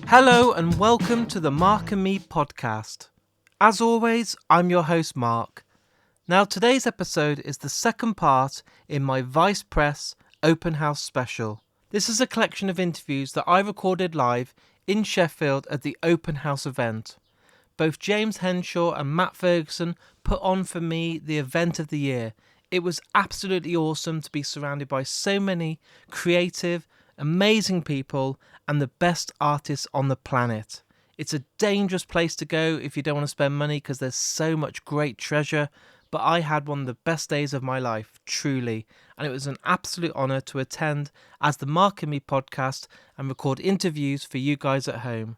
Hello and welcome to the Mark and Me podcast. As always, I'm your host Mark. Now today's episode is the second part in my Vice Press Open House special. This is a collection of interviews that I recorded live in Sheffield at the Open House event. Both James Henshaw and Matt Ferguson put on for me the event of the year. It was absolutely awesome to be surrounded by so many creative, amazing people and the best artists on the planet. It's a dangerous place to go if you don't want to spend money because there's so much great treasure, but I had one of the best days of my life, truly, and it was an absolute honour to attend as the Mark and Me podcast and record interviews for you guys at home.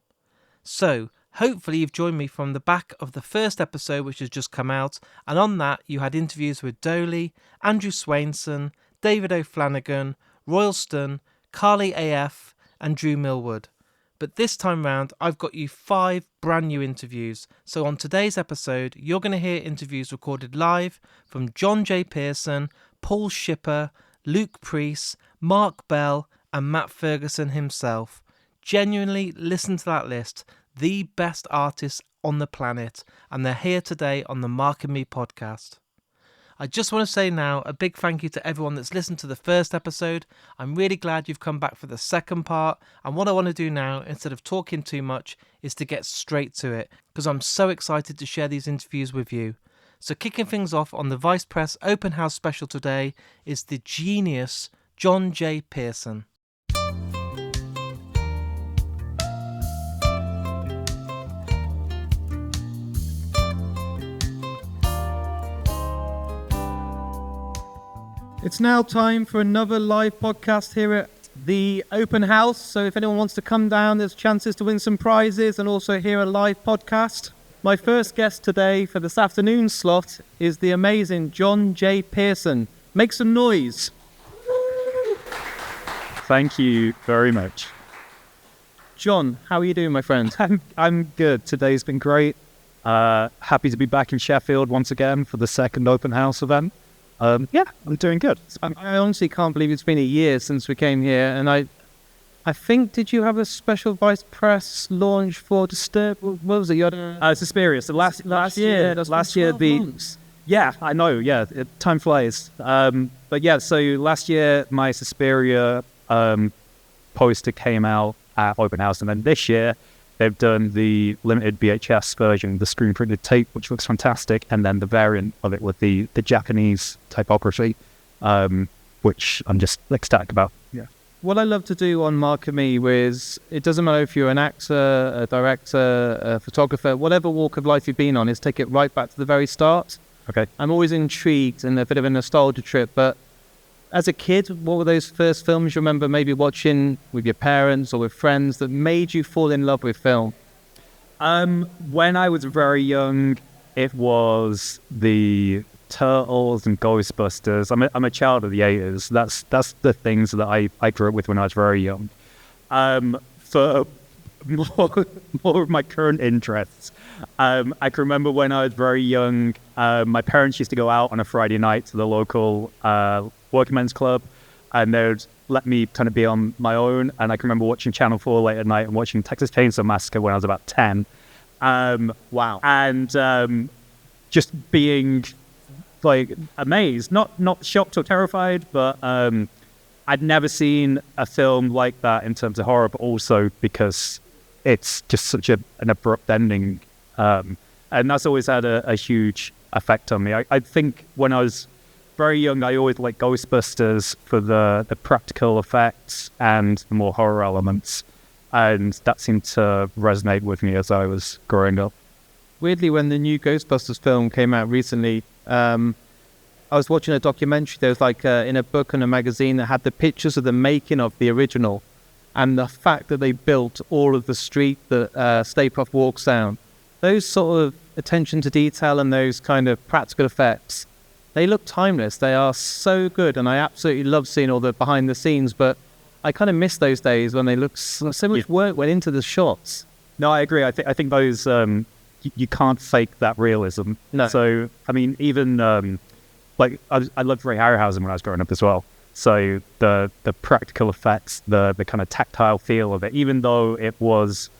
So, hopefully you've joined me from the back of the first episode which has just come out, and on that you had interviews with Doley, Andrew Swainson, David O'Flanagan, Royalston, Carly AF and Drew Millwood. But this time round I've got you 5 brand new interviews. So on today's episode you're going to hear interviews recorded live from John J. Pearson, Paul Shipper, Luke Preece, Mark Bell and Matt Ferguson himself. Genuinely listen to that list. The best artists on the planet, and they're here today on the Mark and Me podcast. I just want to say now a big thank you to everyone that's listened to the first episode. I'm really glad you've come back for the second part, and what I want to do now, instead of talking too much, is to get straight to it, because I'm so excited to share these interviews with you. So kicking things off on the Vice Press Open House special today is the genius John J. Pearson. It's now time for another live podcast here at the Open House. So if anyone wants to come down, there's chances to win some prizes and also hear a live podcast. My first guest today for this afternoon slot is the amazing John J. Pearson. Make some noise. Thank you very much. John, how are you doing, my friend? I'm good. Today's been great. Happy to be back in Sheffield once again for the second Open House event. I'm doing good. I honestly can't believe it's been a year since we came here, and I think, did you have a special Vice Press launch for Disturb? What was it? You had Suspiria. So last year. Yeah, I know. Yeah, time flies. But yeah, so last year my Suspiria poster came out at Open House, and then this year they've done the limited VHS version, the screen printed tape, which looks fantastic, and then the variant of it with the Japanese typography, which I'm just ecstatic about. Yeah. What I love to do on Mark and Me is, it doesn't matter if you're an actor, a director, a photographer, whatever walk of life you've been on, is take it right back to the very start. Okay. I'm always intrigued and a bit of a nostalgia trip, but as a kid, what were those first films you remember maybe watching with your parents or with friends that made you fall in love with film? When I was very young, it was the Turtles and Ghostbusters. I'm a child of the 80s. That's the things that I grew up with when I was very young. For more of my current interests, I can remember when I was very young, my parents used to go out on a Friday night to the local working men's club, and they'd let me kind of be on my own. And I can remember watching Channel 4 late at night and watching Texas Chainsaw Massacre when I was about 10. Wow. And just being like amazed, not shocked or terrified, but I'd never seen a film like that in terms of horror, but also because it's just such an abrupt ending. And that's always had a huge effect on me. I think when I was very young, I always liked Ghostbusters for the practical effects and the more horror elements. And that seemed to resonate with me as I was growing up. Weirdly, when the new Ghostbusters film came out recently, I was watching a documentary. There was like in a book and a magazine that had the pictures of the making of the original, and the fact that they built all of the street that Stay Puft walks down. Those sort of attention to detail and those kind of practical effects, they look timeless. They are so good, and I absolutely love seeing all the behind the scenes, but I kind of miss those days when they look so much work went into the shots. No, I agree. I think those you can't fake that realism. No. So I mean, even I loved Ray Harryhausen when I was growing up as well. So the practical effects, the kind of tactile feel of it, even though it was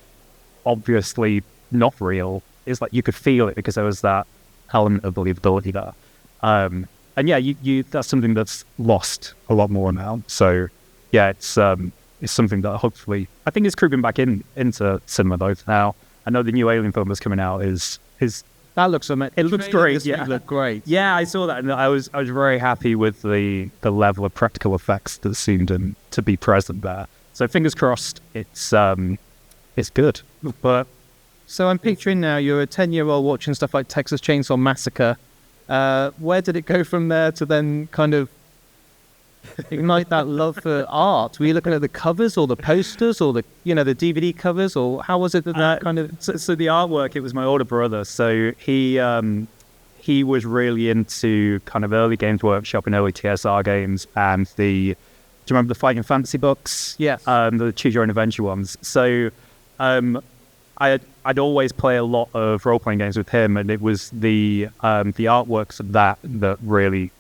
obviously not real. It's like you could feel it because there was that element of believability there. And yeah, you that's something that's lost a lot more now. So yeah, it's something that hopefully I think is creeping back into cinema though now. I know the new Alien film that's coming out is that looks amazing. It looks great. Yeah, it looked great. Yeah, I saw that, and I was very happy with the level of practical effects that seemed to be present there. So fingers crossed, it's good. But so I'm picturing now you're a 10-year-old watching stuff like Texas Chainsaw Massacre. Where did it go from there to then kind of ignite that love for art? Were you looking at the covers or the posters or the DVD covers, or how was it that kind of... So the artwork, it was my older brother. So he was really into kind of early Games Workshop and early TSR games and do you remember the Fighting Fantasy books? Yes. The Choose Your Own Adventure ones. So I'd always play a lot of role-playing games with him, and it was the artworks of that really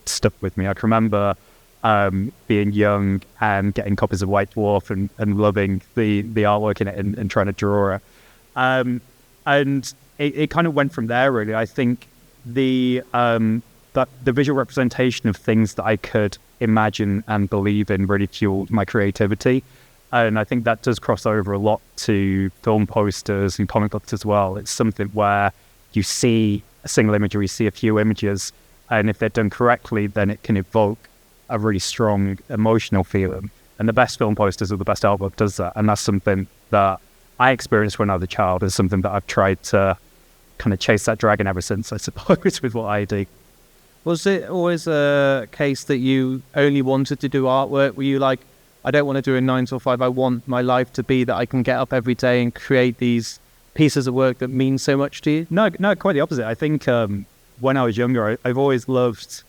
stuck with me. I can remember being young and getting copies of White Dwarf and loving the artwork in it and trying to draw it. And it kind of went from there, really. I think the visual representation of things that I could imagine and believe in really fueled my creativity. And I think that does cross over a lot to film posters and comic books as well. It's something where you see a single image or you see a few images, and if they're done correctly, then it can evoke a really strong emotional feeling. And the best film posters or the best artwork does that. And that's something that I experienced when I was a child. It's something that I've tried to kind of chase that dragon ever since, I suppose, with what I do. Was it always a case that you only wanted to do artwork? Were you like, I don't want to do a 9 to 5. I want my life to be that I can get up every day and create these pieces of work that mean so much to you? No, quite the opposite. I think when I was younger, I've always loved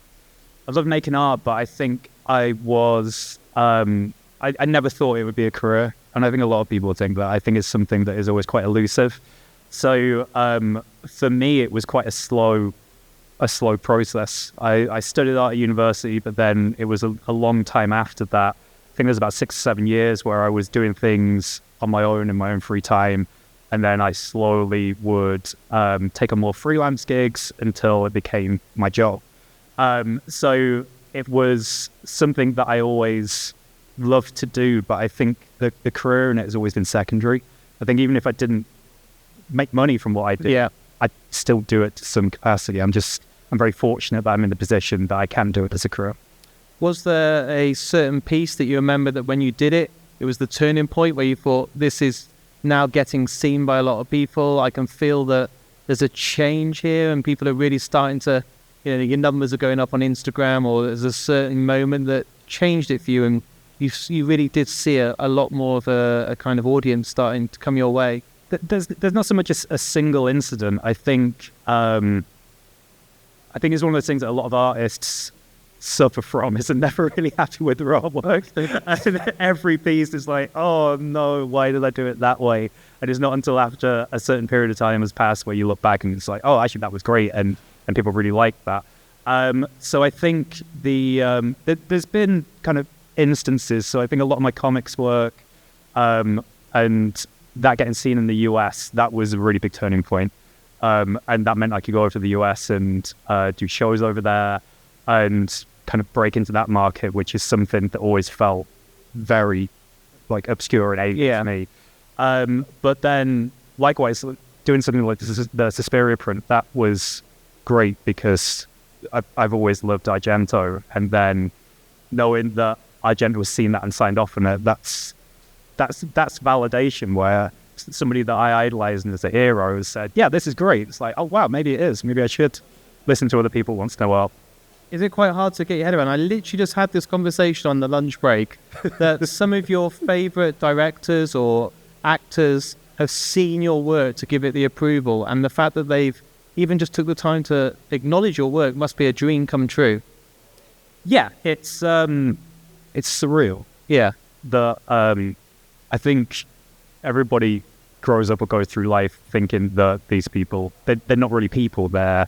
making art, but I think I was, I never thought it would be a career. And I think a lot of people think that. I think it's something that is always quite elusive. So for me, it was quite a slow process. I studied art at university, but then it was a long time after that. I think it was about 6 or 7 years where I was doing things on my own in my own free time. And then I slowly would take on more freelance gigs until it became my job. So it was something that I always loved to do, but I think the career in it has always been secondary. I think even if I didn't make money from what I did, I'd still do it to some capacity. I'm very fortunate that I'm in the position that I can do it as a career. Was there a certain piece that you remember that when you did it, it was the turning point where you thought, this is now getting seen by a lot of people, I can feel that there's a change here and people are really starting to, your numbers are going up on Instagram, or there's a certain moment that changed it for you and you really did see a lot more of a kind of audience starting to come your way? There's not so much a single incident. I think it's one of those things that a lot of artists suffer from, is they're never really happy with their artwork. And every piece is like, oh no, why did I do it that way? And it's not until after a certain period of time has passed where you look back and it's like, oh, actually that was great, and people really like that. So I think there's been kind of instances. So I think a lot of my comics work and that getting seen in the US, that was a really big turning point. And that meant I could go over to the US and do shows over there and kind of break into that market, which is something that always felt very like obscure and alien to me. But then likewise, doing something like the Suspiria print, that was great because I've always loved Argento, and then knowing that Argento was seeing that and signed off on it, that's validation where somebody that I idolized as a hero said, yeah, this is great. It's like, oh wow, maybe it is. Maybe I should listen to other people once in a while. Is it quite hard to get your head around? I literally just had this conversation on the lunch break that some of your favorite directors or actors have seen your work to give it the approval, and the fact that they've even just took the time to acknowledge your work must be a dream come true. Yeah, it's surreal. Yeah. I think everybody grows up or goes through life thinking that these people, they're not really people, they're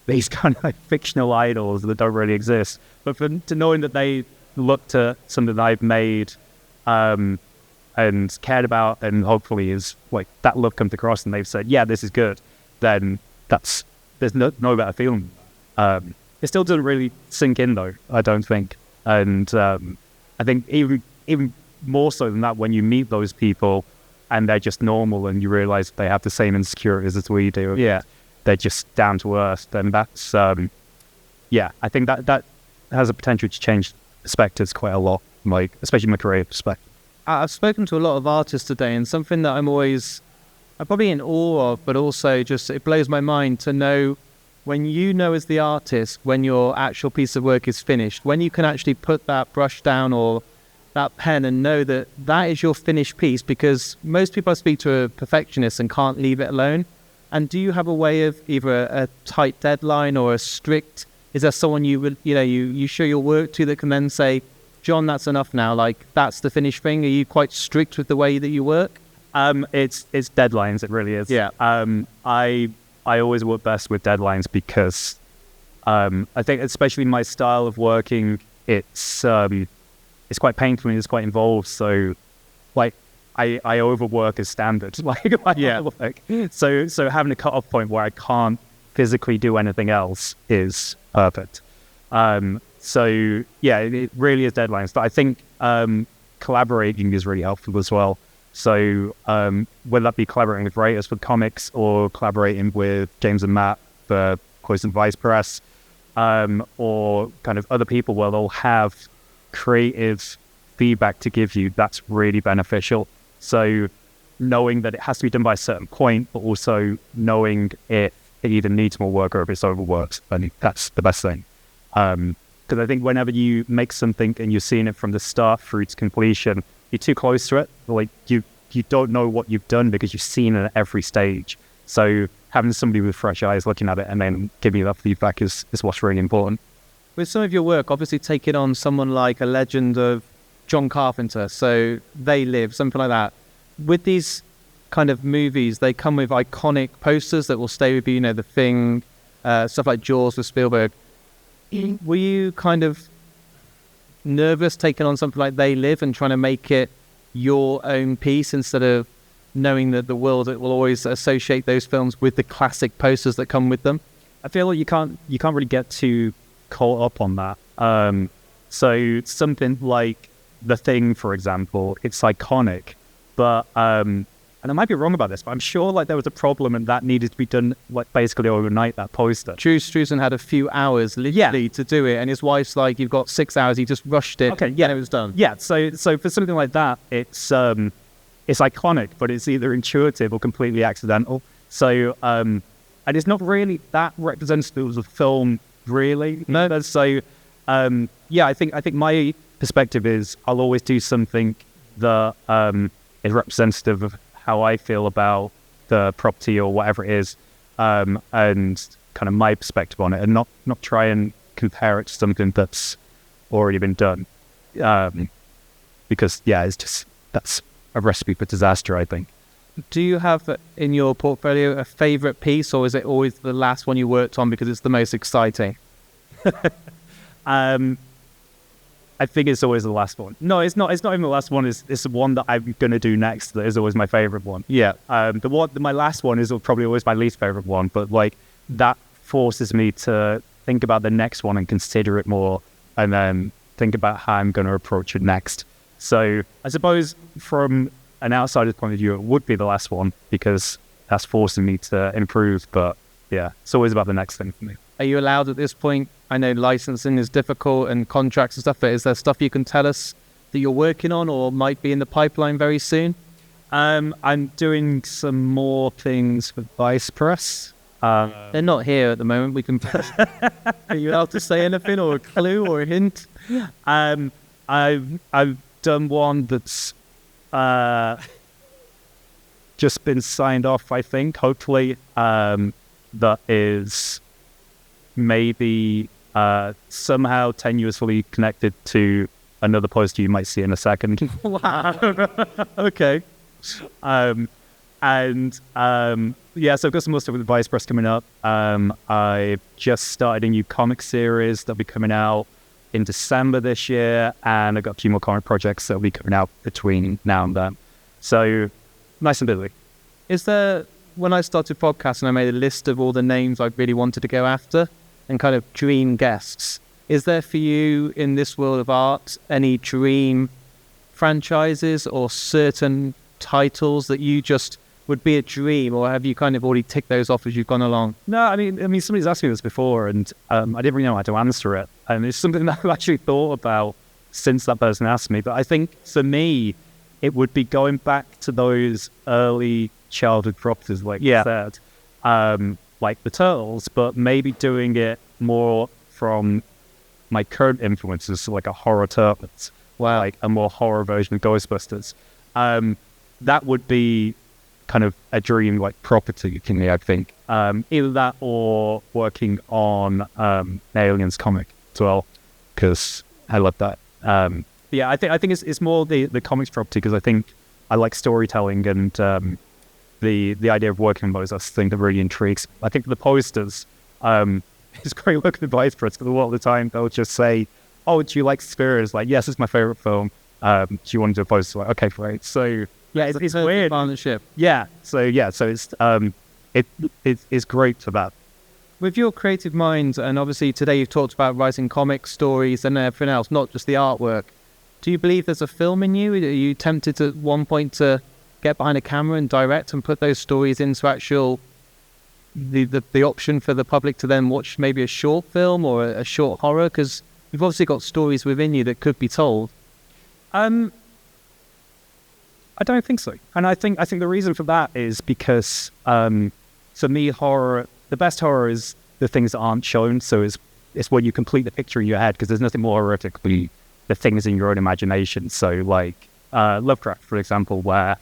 these kind of like fictional idols that don't really exist. But to knowing that they looked at something that I've made and and cared about, and hopefully is like that love comes across and they've said, yeah, this is good, then there's no better feeling. It still doesn't really sink in though, I don't think. And I think even more so than that, when you meet those people and they're just normal and you realize they have the same insecurities as we do, they're just down to earth, then that's I think that has a potential to change perspectives quite a lot, like especially my career perspective. I've spoken to a lot of artists today, and something that I'm probably in awe of, but also just it blows my mind to know when you know as the artist when your actual piece of work is finished, when you can actually put that brush down or that pen and know that that is your finished piece, because most people I speak to are perfectionists and can't leave it alone. And do you have a way of either a tight deadline or a strict, is there someone you show your work to that can then say, John, that's enough now, like that's the finished thing? Are you quite strict with the way that you work? It's deadlines, it really is. Yeah. I always work best with deadlines because I think especially my style of working, it's quite painful and it's quite involved. So like I overwork as standard. Work. So having a cut-off point where I can't physically do anything else is perfect. So yeah, it really is deadlines. But I think collaborating is really helpful as well. So whether that be collaborating with writers for comics or collaborating with James and Matt for Poison Vice Press, or kind of other people where they'll have creative feedback to give you, that's really beneficial. So knowing that it has to be done by a certain point, but also knowing it either needs more work or if it's overworked, I think that's the best thing. Because I think whenever you make something and you're seeing it from the start through to completion, you're too close to it. Like you don't know what you've done because you've seen it at every stage. So having somebody with fresh eyes looking at it and then giving you that feedback is what's really important. With some of your work, obviously taking on someone like a legend of John Carpenter, so They Live, something like that. With these kind of movies, they come with iconic posters that will stay with you, The Thing, stuff like Jaws with Spielberg. Were you kind of nervous taking on something like They Live and trying to make it your own piece instead of knowing that the world will always associate those films with the classic posters that come with them? I feel like you can't really get too caught up on that. So something like The Thing, for example, it's iconic, but and I might be wrong about this, but I'm sure like there was a problem and that needed to be done like basically overnight, that poster. Struzan had a few hours literally to do it, and his wife's like, you've got 6 hours, he just rushed it, and it was done. Yeah, so for something like that, it's iconic, but it's either intuitive or completely accidental. So and it's not really that representative of the film, really. No. So I think my perspective is I'll always do something that is representative of how I feel about the property or whatever it is, and kind of my perspective on it, and not try and compare it to something that's already been done, because it's just, that's a recipe for disaster, I think. Do you have in your portfolio a favorite piece, or is it always the last one you worked on because it's the most exciting? I think it's always the last one. No, it's not even the last one. It's the one that I'm going to do next that is always my favorite one. Yeah. My last one is probably always my least favorite one, but like that forces me to think about the next one and consider it more, and then think about how I'm going to approach it next. So I suppose from an outsider's point of view, it would be the last one because that's forcing me to improve. But yeah, it's always about the next thing for me. Are you allowed at this point? I know licensing is difficult and contracts and stuff, but is there stuff you can tell us that you're working on or might be in the pipeline very soon? I'm doing some more things for Vice Press. They're not here at the moment. We can. Are you allowed to say anything or a clue or a hint? I've done one that's just been signed off, I think, hopefully, that is maybe somehow tenuously connected to another poster you might see in a second. Wow. Okay. So I've got some more stuff with the Vice Press coming up. I've just started a new comic series that'll be coming out in December this year, and I've got a few more comic projects that'll be coming out between now and then. So nice and busy. Is there, when I started podcasting, I made a list of all the names I really wanted to go after and kind of dream guests. Is there for you in this world of art any dream franchises or certain titles that you just would be a dream, or have you kind of already ticked those off as you've gone along? No, I mean, somebody's asked me this before, and I didn't really know how to answer it. And it's something that I've actually thought about since that person asked me. But I think for me, it would be going back to those early childhood properties, like you said, like the Turtles, but maybe doing it more from my current influences, so like a horror Turtles, like a more horror version of Ghostbusters. That would be kind of a dream like property to me, I think. Either that or working on an Aliens comic as well, because I love that. Yeah, I think it's more the comics property, because I think I like storytelling, and the idea of working on those, that's the thing that really intrigues. I think the posters, it's great looking advice for us, because a lot of the time they'll just say, "Oh, do you like Spirits?" Like, yes, it's my favorite film. Do you want to do a poster? Like, okay, great. So yeah, it's weird partnership. So it's great for that. With your creative mind, and obviously today you've talked about writing comics, stories, and everything else, not just the artwork. Do you believe there's a film in you? Are you tempted at one point to get behind a camera and direct and put those stories into actual the option for the public to then watch maybe a short film or a short horror? Because you've obviously got stories within you that could be told. I don't think so, and I think the reason for that is because for me, horror, the best horror is the things that aren't shown. So it's when you complete the picture in your head, because there's nothing more horrific than the things in your own imagination. So like Lovecraft, for example, where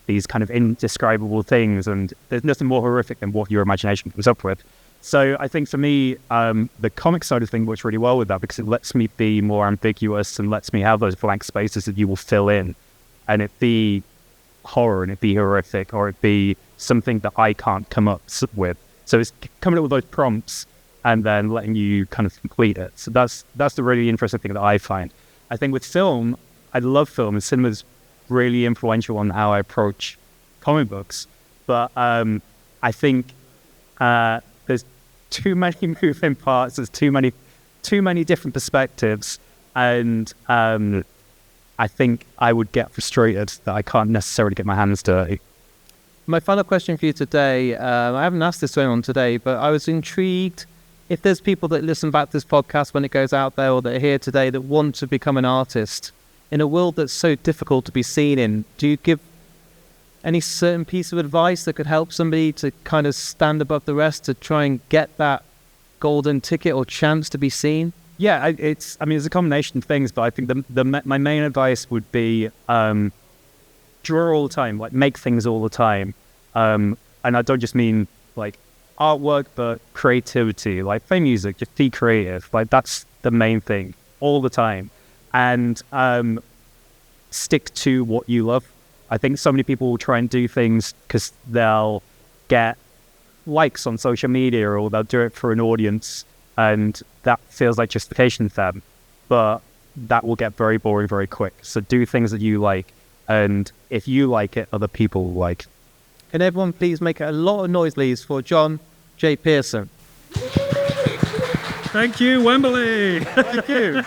these kind of indescribable things, and there's nothing more horrific than what your imagination comes up with. So I think for me, the comic side of things works really well with that, because it lets me be more ambiguous and lets me have those blank spaces that you will fill in, and it be horror, and it be horrific, or it be something that I can't come up with. So it's coming up with those prompts and then letting you kind of complete it. So that's the really interesting thing that I find. I think with film, I love film, and cinema's really influential on how I approach comic books. But I think there's too many moving parts. There's too many different perspectives, and I think I would get frustrated that I can't necessarily get my hands dirty. My final question for you today, I haven't asked this to anyone today, but I was intrigued if there's people that listen back to this podcast when it goes out there, or that are here today, that want to become an artist in a world that's so difficult to be seen in. Do you give any certain piece of advice that could help somebody to kind of stand above the rest, to try and get that golden ticket or chance to be seen? Yeah, it's a combination of things, but I think my main advice would be draw all the time, like make things all the time. And I don't just mean like artwork, but creativity, like play music, just be creative. Like that's the main thing all the time. And stick to what you love. I think so many people will try and do things because they'll get likes on social media, or they'll do it for an audience, and that feels like justification for them. But that will get very boring very quick. So do things that you like, and if you like it, other people will like. Can everyone please make a lot of noise, please, for John J. Pearson? Thank you, Wembley. Thank you.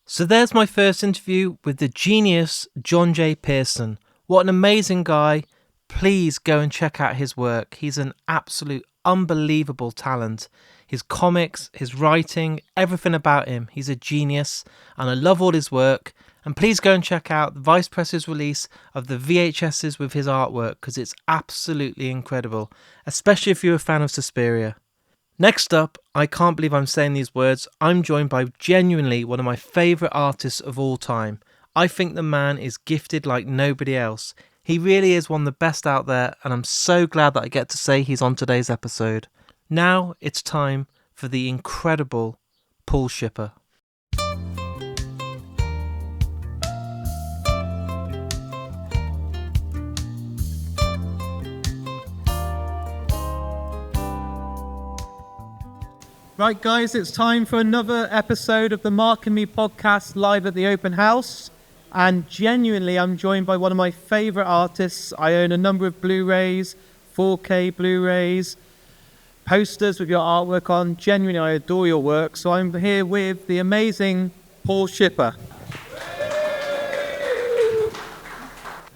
So there's my first interview with the genius John J. Pearson. What an amazing guy. Please go and check out his work. He's an absolute unbelievable talent. His comics, his writing, everything about him. He's a genius, and I love all his work. And please go and check out the Vice Press's release of the VHSs with his artwork, because it's absolutely incredible, especially if you're a fan of Suspiria. Next up, I can't believe I'm saying these words, I'm joined by genuinely one of my favourite artists of all time. I think the man is gifted like nobody else. He really is one of the best out there, and I'm so glad that I get to say he's on today's episode. Now it's time for the incredible Paul Shipper. Right, guys, it's time for another episode of the Mark and Me podcast live at the open house. And genuinely, I'm joined by one of my favourite artists. I own a number of Blu-rays, 4K Blu-rays, posters with your artwork on. Genuinely, I adore your work. So I'm here with the amazing Paul Shipper.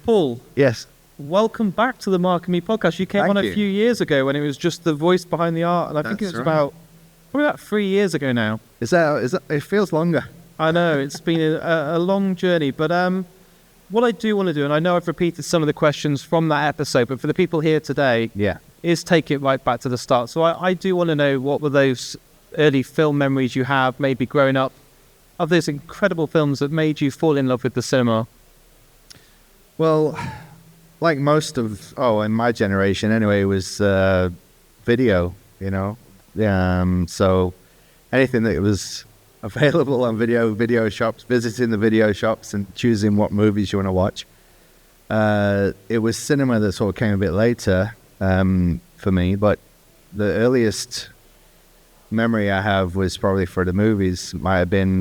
Paul. Yes. Welcome back to the Mark and Me podcast. You came Thank on a you. few years ago when it was just the voice behind the art. And I think it was That's probably about 3 years ago now. Is that? It feels longer. I know, it's been a long journey, but what I do want to do, and I know I've repeated some of the questions from that episode, but for the people here today, Yeah. is take it right back to the start. So I do want to know, what were those early film memories you have, maybe growing up, of those incredible films that made you fall in love with the cinema? Well, like most of, in my generation anyway, it was video, you know. So anything that was available on video shops, visiting the video shops and choosing what movies you want to watch. It was cinema that sort of came a bit later for me, but the earliest memory I have was probably for the movies, might have been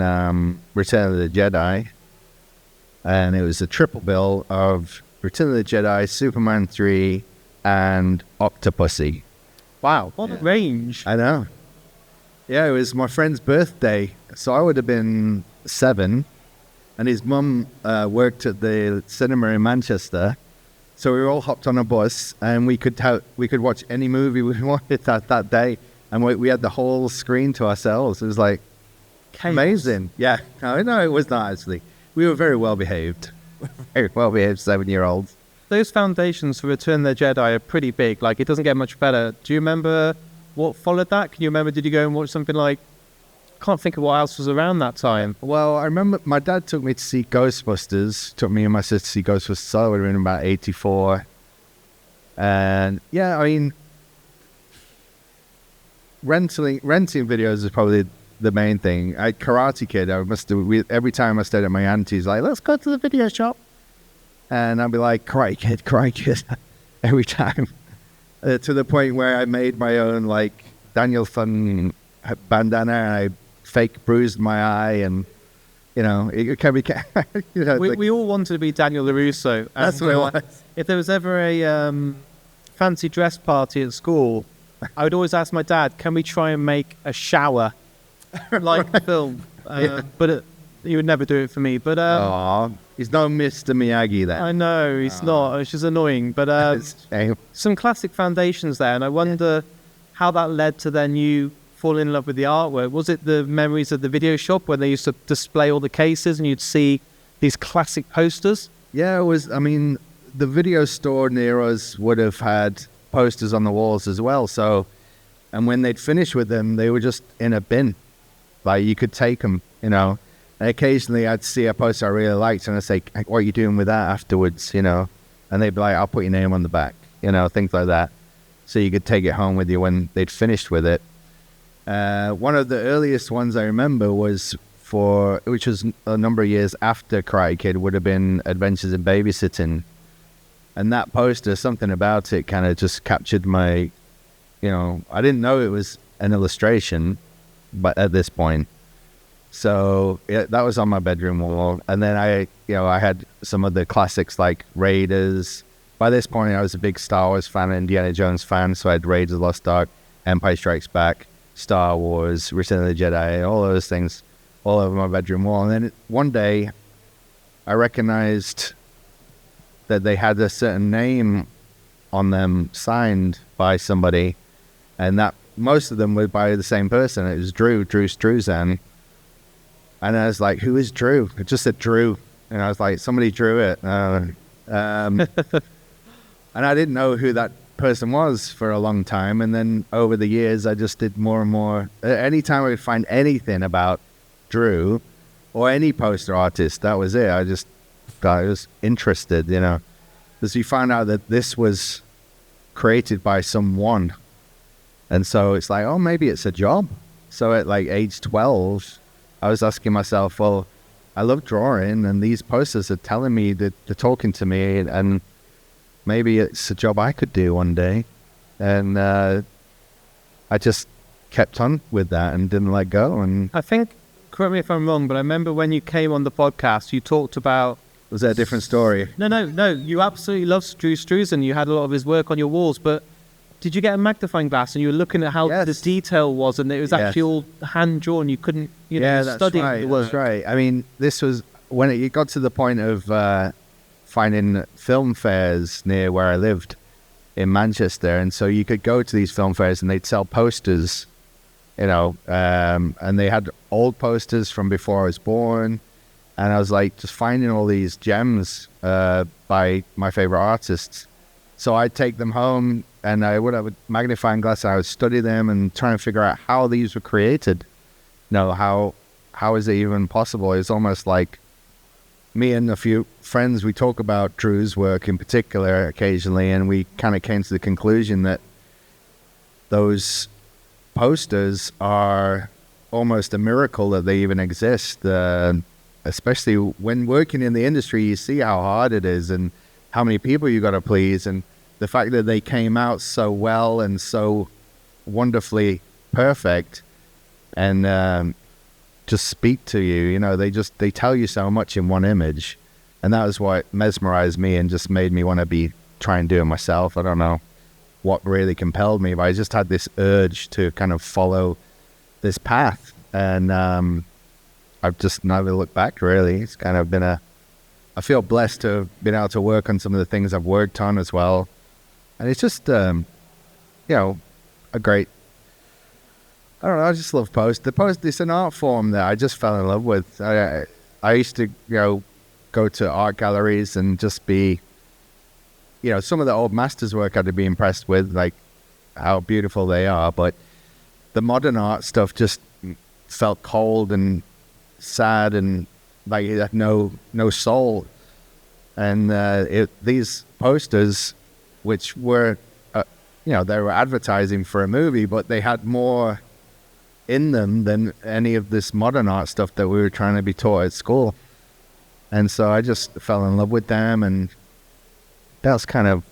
Return of the Jedi. And it was a triple bill of Return of the Jedi, Superman 3, and Octopussy. Wow, what a range. I know. Yeah, it was my friend's birthday, so I would have been 7, and his mum worked at the cinema in Manchester, so we were all hopped on a bus, and we could watch any movie we wanted that day, and we had the whole screen to ourselves. It was like Chaos. amazing. Yeah, no, it was not actually. We were very well behaved, 7-year-olds. Those foundations for Return of the Jedi are pretty big. Like, it doesn't get much better. Do you remember what followed that? Can you remember, did you go and watch something like, can't think of what else was around that time. Well, I remember my dad took me to see Ghostbusters, took me and my sister to see Ghostbusters, so I would have been about 84. And yeah, I mean, renting videos is probably the main thing. Karate Kid, every time I stayed at my auntie's, like, let's go to the video shop. And I'd be like, Karate Kid, every time. To the point where I made my own, like, Danielson bandana, and I fake bruised my eye, and, you know, it can be, you know, We all wanted to be Daniel LaRusso. that's what it was. If there was ever a fancy dress party at school, I would always ask my dad, can we try and make a shower like the film? But he would never do it for me. But He's no Mr. Miyagi then. I know, he's not. It's just annoying. But some classic foundations there, and I wonder how that led to then you falling in love with the artwork. Was it the memories of the video shop when they used to display all the cases and you'd see these classic posters? Yeah, it was. I mean, the video store near us would have had posters on the walls as well. So, and when they'd finish with them, they were just in a bin. Like, you could take them, you know. And occasionally I'd see a poster I really liked and I'd say, what are you doing with that afterwards, you know? And they'd be like, I'll put your name on the back, you know, things like that. So you could take it home with you when they'd finished with it. One of the earliest ones I remember was which was a number of years after Karate Kid, would have been Adventures in Babysitting. And that poster, something about it kind of just captured my, you know, I didn't know it was an illustration, but at this point. So that was on my bedroom wall. And then I had some of the classics like Raiders. By this point, I was a big Star Wars fan, Indiana Jones fan. So I had Raiders of the Lost Ark, Empire Strikes Back, Star Wars, Return of the Jedi, all those things all over my bedroom wall. And then one day I recognized that they had a certain name on them signed by somebody. And that most of them were by the same person. It was Drew Struzan. And I was like, who is Drew? It just said Drew. And I was like, somebody drew it. And I didn't know who that person was for a long time. And then over the years, I just did more and more. Anytime I would find anything about Drew or any poster artist, that was it. I was interested, you know. Because you found out that this was created by someone. And so it's like, oh, maybe it's a job. So at like age 12... I was asking myself, well, I love drawing, and these posters are telling me that they're talking to me, and maybe it's a job I could do one day. And I just kept on with that and didn't let go. And I think correct me if I'm wrong, but I remember when you came on the podcast, you talked about... Was that a different story? No. You absolutely loved Drew Struzan. You had a lot of his work on your walls, but did you get a magnifying glass and you were looking at how the detail was, and it was actually all hand-drawn? You couldn't, study the work. That's right. I mean, this was when it got to the point of finding film fairs near where I lived in Manchester, and so you could go to these film fairs and they'd sell posters, and they had old posters from before I was born, and I was like just finding all these gems by my favorite artists. So I'd take them home and I would have a magnifying glass and I would study them and try and figure out how these were created. How is it even possible? It's almost like me and a few friends, we talk about Drew's work in particular occasionally, and we kind of came to the conclusion that those posters are almost a miracle that they even exist. Especially when working in the industry, you see how hard it is and how many people you got to please, and the fact that they came out so well and so wonderfully perfect and just speak to you. They tell you so much in one image, and that was what mesmerized me and just made me want to try and do it myself. I don't know what really compelled me, but I just had this urge to kind of follow this path, and I've just never looked back, really. It's kind of been I feel blessed to have been able to work on some of the things I've worked on as well, and it's just a great, I don't know, I just love post. It's an art form that I just fell in love with. I used to, go to art galleries and just be, some of the old masters' work I'd be impressed with, like how beautiful they are. But the modern art stuff just felt cold and sad and like it had no soul. And these posters, which were, they were advertising for a movie, but they had more in them than any of this modern art stuff that we were trying to be taught at school. And so I just fell in love with them, and that's kind of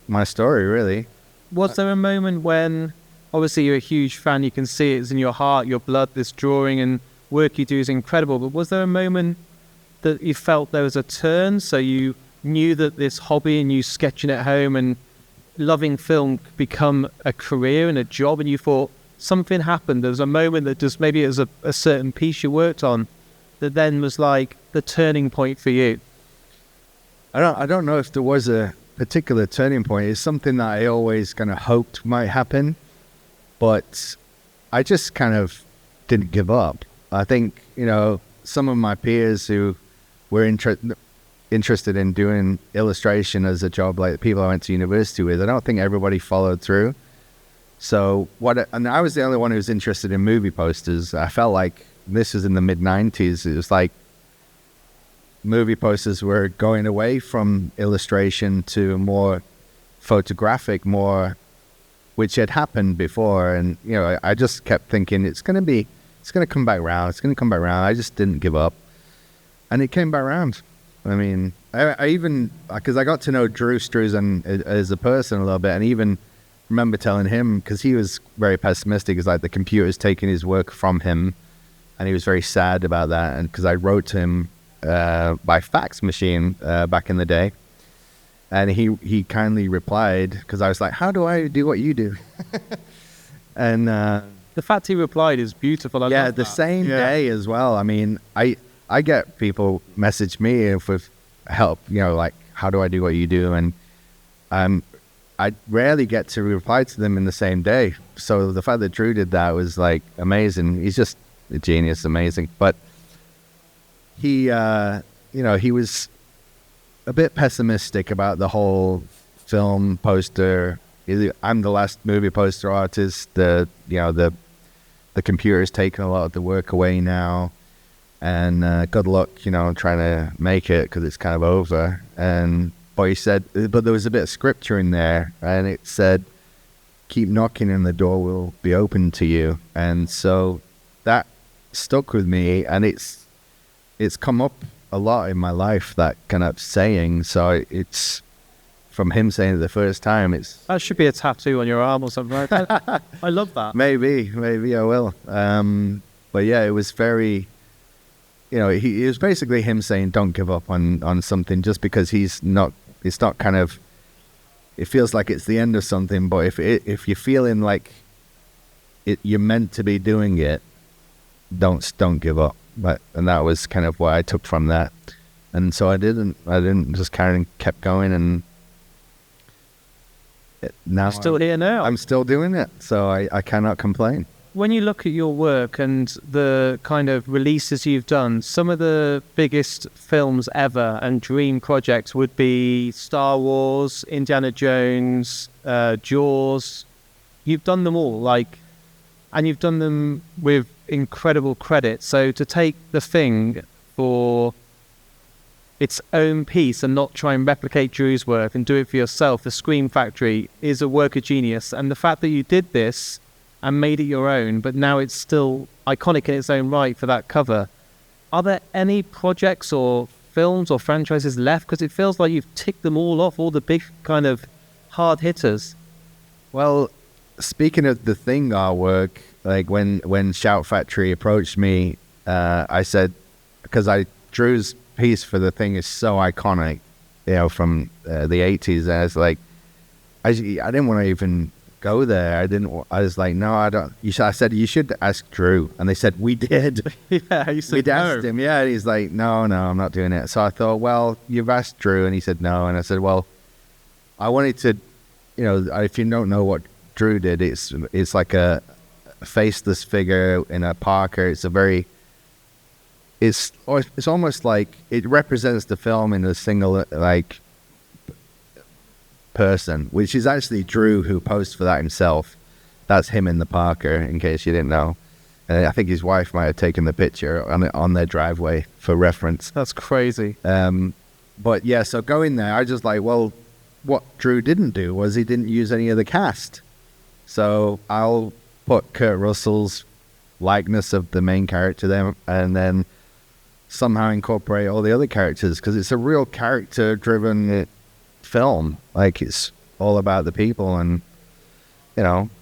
my story, really. Was there a moment when, obviously you're a huge fan, you can see it's in your heart, your blood, this drawing and work you do is incredible, but was there a moment that you felt there was a turn, so you knew that this hobby and you sketching at home and loving film could become a career and a job, and you thought something happened? There was a moment that just, maybe it was a certain piece you worked on that then was like the turning point for you? I don't know if there was a particular turning point. It's something that I always kind of hoped might happen, but I just kind of didn't give up. I think, some of my peers who were interested in doing illustration as a job, like the people I went to university with, I don't think everybody followed through. So and I was the only one who was interested in movie posters. I felt like this was in the mid-90s. It was like movie posters were going away from illustration to more photographic, which had happened before. And, I just kept thinking it's going to come back around. It's going to come back around. I just didn't give up. And it came back around. I mean, I even, because I got to know Drew Struzan as a person a little bit, and even remember telling him, because he was very pessimistic, it's like the computer's taking his work from him, and he was very sad about that. And because I wrote to him by fax machine back in the day, and he kindly replied, because I was like, how do I do what you do? And the fact he replied is beautiful. The same day as well. I mean, I get people message me with help, like, how do I do what you do? And I rarely get to reply to them in the same day. So the fact that Drew did that was like amazing. He's just a genius, amazing. But he was a bit pessimistic about the whole film poster. I'm the last movie poster artist. The computer's taken a lot of the work away now, and good luck, trying to make it, because it's kind of over. But he said, but there was a bit of scripture in there, and it said, keep knocking and the door will be open to you. And so that stuck with me, and it's come up a lot in my life, that kind of saying. So it's from him saying it the first time. That should be a tattoo on your arm or something like that. I love that. Maybe I will. But yeah, it was very, it was basically him saying don't give up on something just because it's not kind of, it feels like it's the end of something, but if you're feeling like you're meant to be doing it, don't give up. And that was kind of what I took from that. And so I didn't just kind of kept going, and now still here now. I'm still doing it, so I cannot complain. When you look at your work and the kind of releases you've done, some of the biggest films ever and dream projects would be Star Wars, Indiana Jones, Jaws. You've done them all, and you've done them with incredible credit. So to take The Thing for its own piece and not try and replicate Drew's work and do it for yourself, The Scream Factory, is a work of genius. And the fact that you did this and made it your own, but now it's still iconic in its own right for that cover. Are there any projects or films or franchises left? Because it feels like you've ticked them all off, all the big kind of hard hitters. Well, speaking of The Thing artwork, like when Shout Factory approached me, I said, because Drew's piece for The Thing is so iconic, from the 80s, and I was like, I didn't want to even go there. I was like, no, I don't. I said, you should ask Drew. And they said, we did. Yeah, you said We'd asked him. Yeah, and he's like, no, I'm not doing it. So I thought, well, you've asked Drew. And he said, no. And I said, well, I wanted to, if you don't know what Drew did, it's like a faceless figure in a parka. It's almost like it represents the film in a single, like, person, which is actually Drew who posed for that himself. That's him in the Parker, in case you didn't know. I think his wife might have taken the picture on their driveway for reference. That's crazy. But yeah, so going there, I just like, well, what Drew didn't do was he didn't use any of the cast. So I'll put Kurt Russell's likeness of the main character there, and then somehow incorporate all the other characters, because it's a real character-driven film. Like, it's all about the people, and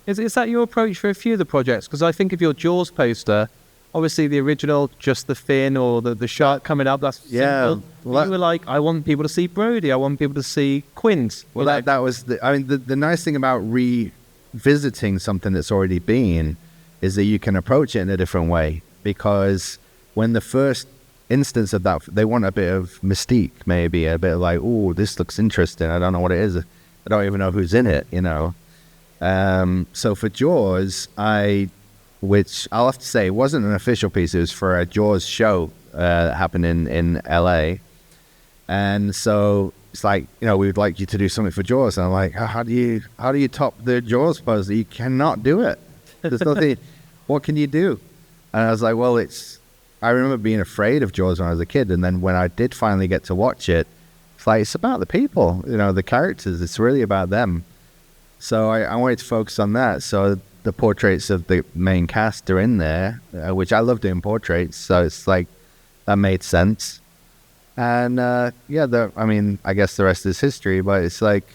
is that your approach for a few of the projects? Because I think of your Jaws poster, obviously the original, just the fin or the shark coming up, that's simple. Well, you were like, I want people to see Brody, I want people to see Quint. Well, that was the nice thing about revisiting something that's already been is that you can approach it in a different way, because when the first instance of that, they want a bit of mystique, maybe a bit of like, oh, this looks interesting, I don't know what it is, I don't even know who's in it, so for Jaws, which I'll have to say wasn't an official piece, it was for a Jaws show that happened in LA, and so it's like, we'd like you to do something for Jaws, and I'm like, how do you top the Jaws poster? You cannot do it. There's nothing. What can you do? And I was like, well, I remember being afraid of Jaws when I was a kid, and then when I did finally get to watch it, it's about the people, the characters. It's really about them. So I wanted to focus on that. So the portraits of the main cast are in there, which I love doing portraits. So it's like, that made sense. And I guess the rest is history, but it's like,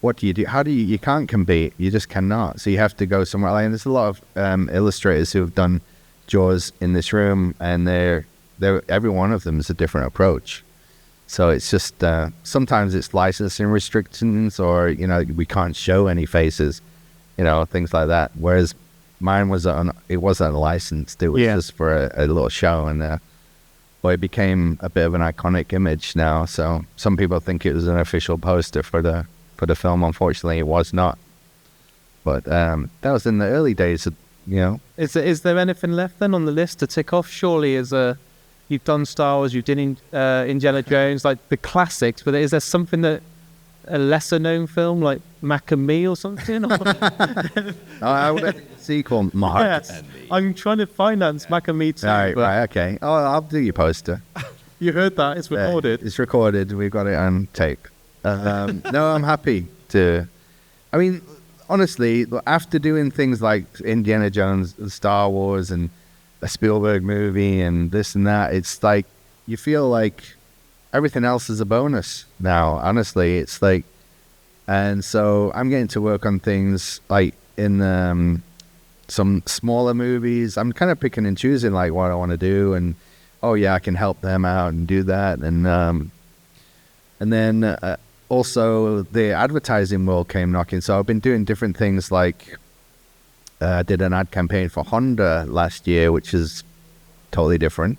what do you do? You can't compete. You just cannot. So you have to go somewhere. And there's a lot of illustrators who have done Jaws in this room, and they're every one of them is a different approach. So it's just sometimes it's licensing restrictions, or we can't show any faces, things like that. Whereas mine wasn't licensed; it was just for a little show, and it became a bit of an iconic image now. So some people think it was an official poster for the film. Unfortunately, it was not. But that was in the early days of. Is there anything left then on the list to tick off? Surely, you've done Star Wars, you've done Indiana Jones, like the classics, but is there something that a lesser known film like Mac and Me or something? I would have a sequel, Mark. Yes, I'm trying to finance Mac and Me too. Right, okay. Oh, I'll do your poster. You heard that? It's recorded. It's recorded. We've got it on tape. No, I'm happy to. I mean, honestly, after doing things like Indiana Jones, Star Wars, and a Spielberg movie, and this and that, it's like you feel like everything else is a bonus now. Honestly, it's like, and so I'm getting to work on things like in some smaller movies. I'm kind of picking and choosing like what I want to do, and oh yeah, I can help them out and do that. And then also the advertising world came knocking. So I've been doing different things, like I did an ad campaign for Honda last year, which is totally different.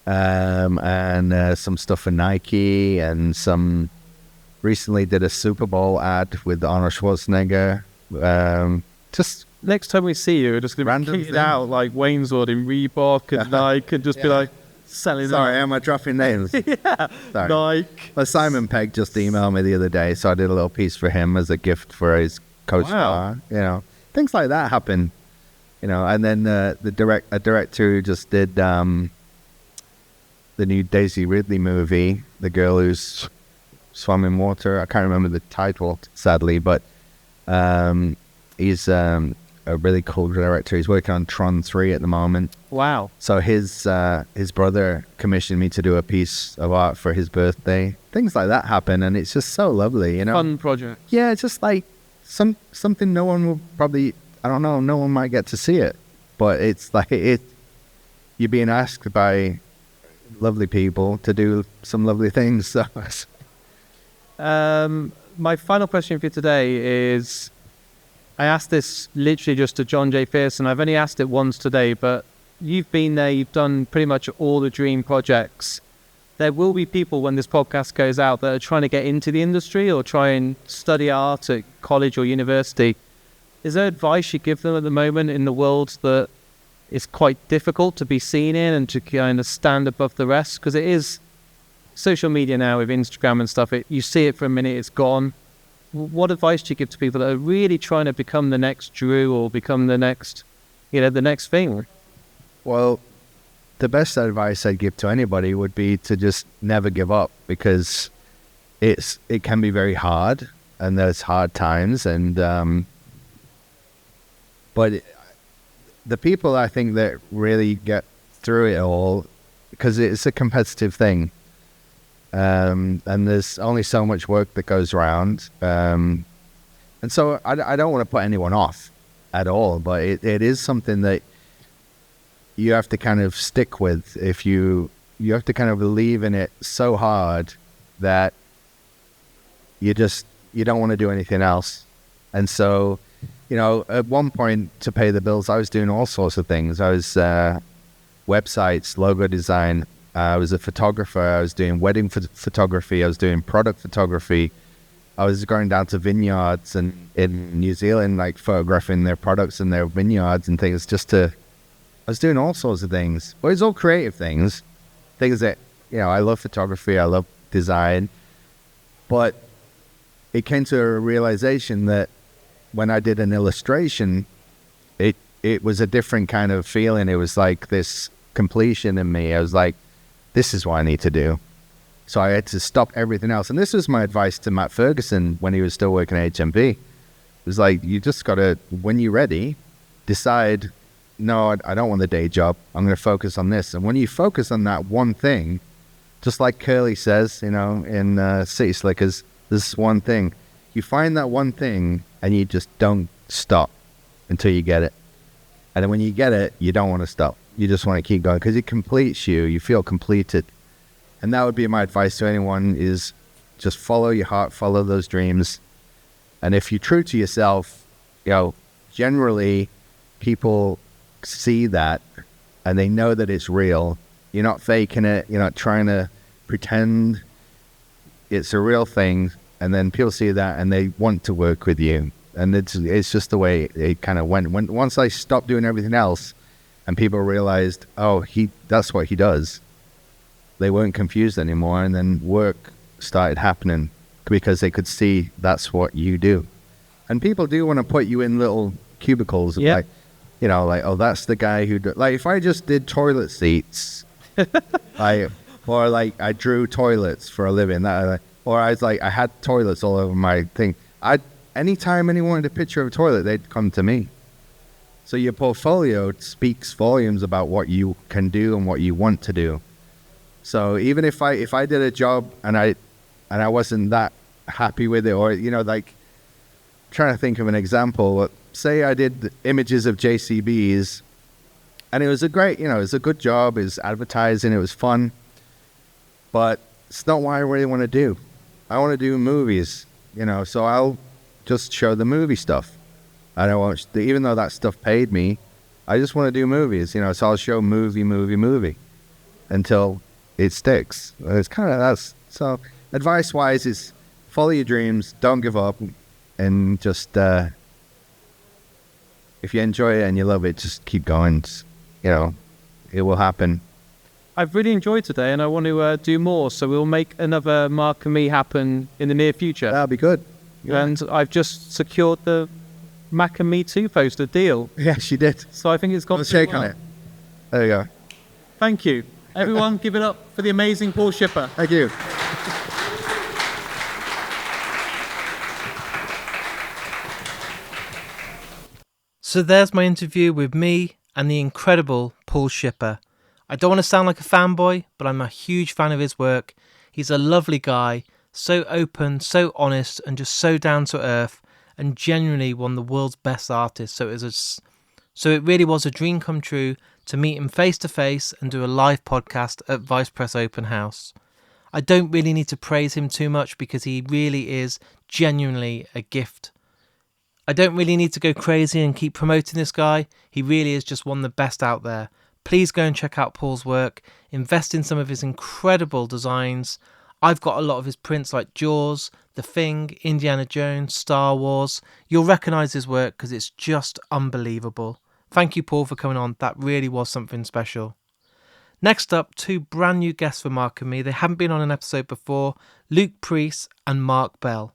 And some stuff for Nike, and recently did a Super Bowl ad with Arnold Schwarzenegger. Just Next time we see you, we're just going to Random be kitted thing. out like Wayneswood in Reebok and Nike, and just be like selling sorry, out. am I dropping names? Yeah, Sorry. Nike. Well, Simon Pegg just emailed me the other day, so I did a little piece for him as a gift for his co-star. You know, things like that happen. You know, and then a director who just did the new Daisy Ridley movie, the girl who's swam in water. I can't remember the title, sadly, but he's a really cool director. He's working on Tron 3 at the moment. Wow. So his brother commissioned me to do a piece of art for his birthday. Things like that happen, and it's just so lovely, you know. Fun project. Yeah, it's just like something no one will probably, I don't know, no one might get to see it, but it's like you're being asked by lovely people to do some lovely things. So my final question for you today is, I asked this literally just to John J. Pearson. I've only asked it once today, but you've been there, you've done pretty much all the dream projects. There will be people when this podcast goes out that are trying to get into the industry or try and study art at college or university. Is there advice you give them at the moment in the world that is quite difficult to be seen in and to kind of stand above the rest? Because it is social media now with Instagram and stuff. You see it for a minute, it's gone. What advice do you give to people that are really trying to become the next Drew or become the next, the next thing? well, the best advice I'd give to anybody would be to just never give up, because it can be very hard, and there's hard times, and but the people I think that really get through it all, because it's a competitive thing, and there's only so much work that goes around, and so I don't want to put anyone off at all, but it is something that you have to kind of stick with. If you have to kind of believe in it so hard that you don't want to do anything else. And so, at one point, to pay the bills, I was doing all sorts of things. I was websites, logo design. I was a photographer. I was doing wedding photography. I was doing product photography. I was going down to vineyards and in New Zealand, like photographing their products and their vineyards and things, I was doing all sorts of things. But it's all creative things that, I love photography, I love design. But it came to a realization that when I did an illustration, it was a different kind of feeling. It was like this completion in me. I was like, this is what I need to do. So I had to stop everything else. And this was my advice to Matt Ferguson when he was still working at HMV. It was like, you just got to, when you're ready, decide, no, I don't want the day job. I'm going to focus on this. And when you focus on that one thing, just like Curly says, in City Slickers, this one thing. You find that one thing and you just don't stop until you get it. And then when you get it, you don't want to stop. You just want to keep going because it completes you. You feel completed. And that would be my advice to anyone, is just follow your heart, follow those dreams. And if you're true to yourself, generally people see that and they know that it's real. You're not faking it. You're not trying to pretend. It's a real thing. And then people see that and they want to work with you. And it's just the way it kind of went. Once I stopped doing everything else and people realized, that's what he does, they weren't confused anymore. And then work started happening because they could see that's what you do. And people do want to put you in little cubicles. Yeah. Like, that's the guy who... Like, if I just did toilet seats, I drew toilets for a living, or I was like, I had toilets all over my thing. Anytime anyone wanted a picture of a toilet, they'd come to me. So your portfolio speaks volumes about what you can do and what you want to do. So even if I did a job and I wasn't that happy with it, or trying to think of an example. Say I did images of JCBs And it was a great, it was a good job. It was advertising. It was fun. But it's not what I really want to do. I want to do movies, so I'll just show the movie stuff. I don't want, even though that stuff paid me, I just want to do movies, so I'll show movie until it sticks. It's kind of, that's, so advice-wise is follow your dreams, don't give up, and just, if you enjoy it and you love it, just keep going. It will happen. I've really enjoyed today, and I want to do more, so we'll make another Mark and Me happen in the near future. That'll be good. Yeah. And I've just secured the Mac and Me 2 poster deal. Yeah, she did. So I think it's gone Let's shake well. on it. There you go. Thank you. Everyone, give it up for the amazing Paul Shipper. Thank you. So there's my interview with me and the incredible Paul Shipper. I don't want to sound like a fanboy, but I'm a huge fan of his work. He's a lovely guy, so open, so honest, and just so down to earth, and genuinely one of the world's best artists. So it really was a dream come true to meet him face to face and do a live podcast at Vice Press Open House. I don't really need to praise him too much because he really is genuinely a gift. I don't really need to go crazy and keep promoting this guy. He really is just one of the best out there. Please go and check out Paul's work. Invest in some of his incredible designs. I've got a lot of his prints like Jaws, The Thing, Indiana Jones, Star Wars. You'll recognise his work because it's just unbelievable. Thank you, Paul, for coming on. That really was something special. Next up, two brand new guests for Mark and Me. They haven't been on an episode before. Luke Preece and Mark Bell.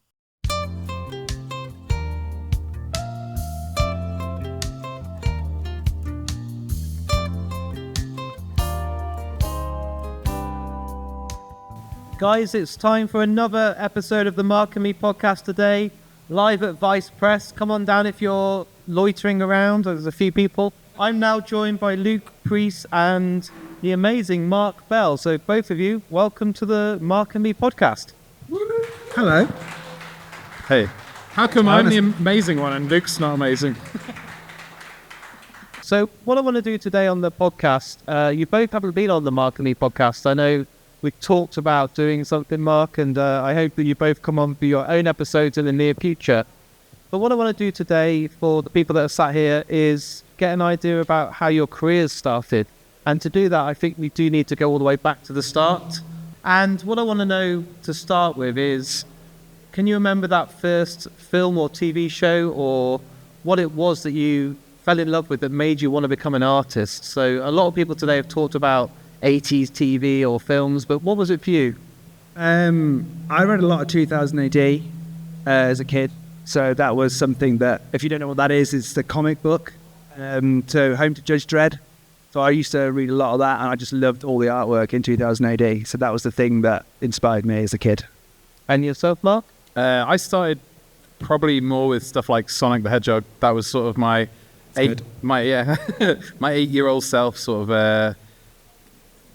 Guys, it's time for another episode of the Mark and Me podcast today, live at Vice Press. Come on down if you're loitering around. There's a few people. I'm now joined by Luke Preece and the amazing Mark Bell. So both of you, welcome to the Mark and Me podcast. Hello. Hey. How come I'm the amazing one and Luke's not amazing? So what I want to do today on the podcast, you both haven't been on the Mark and Me podcast. I know we've talked about doing something, Mark, and I hope that you both come on for your own episodes in the near future. But what I want to do today for the people that are sat here is get an idea about how your careers started. And to do that, I think we do need to go all the way back to the start. And what I want to know to start with is, can you remember that first film or TV show, or what it was that you fell in love with that made you want to become an artist? So a lot of people today have talked about 80s TV or films, but what was it for you? I read a lot of 2000 AD as a kid, so that was something that, if you don't know what that is, it's the comic book, to Home to Judge Dredd. So I used to read a lot of that, and I just loved all the artwork in 2000 AD, so that was the thing that inspired me as a kid. And yourself, Mark? I started probably more with stuff like Sonic the Hedgehog. That was sort of my my 8-year-old self sort of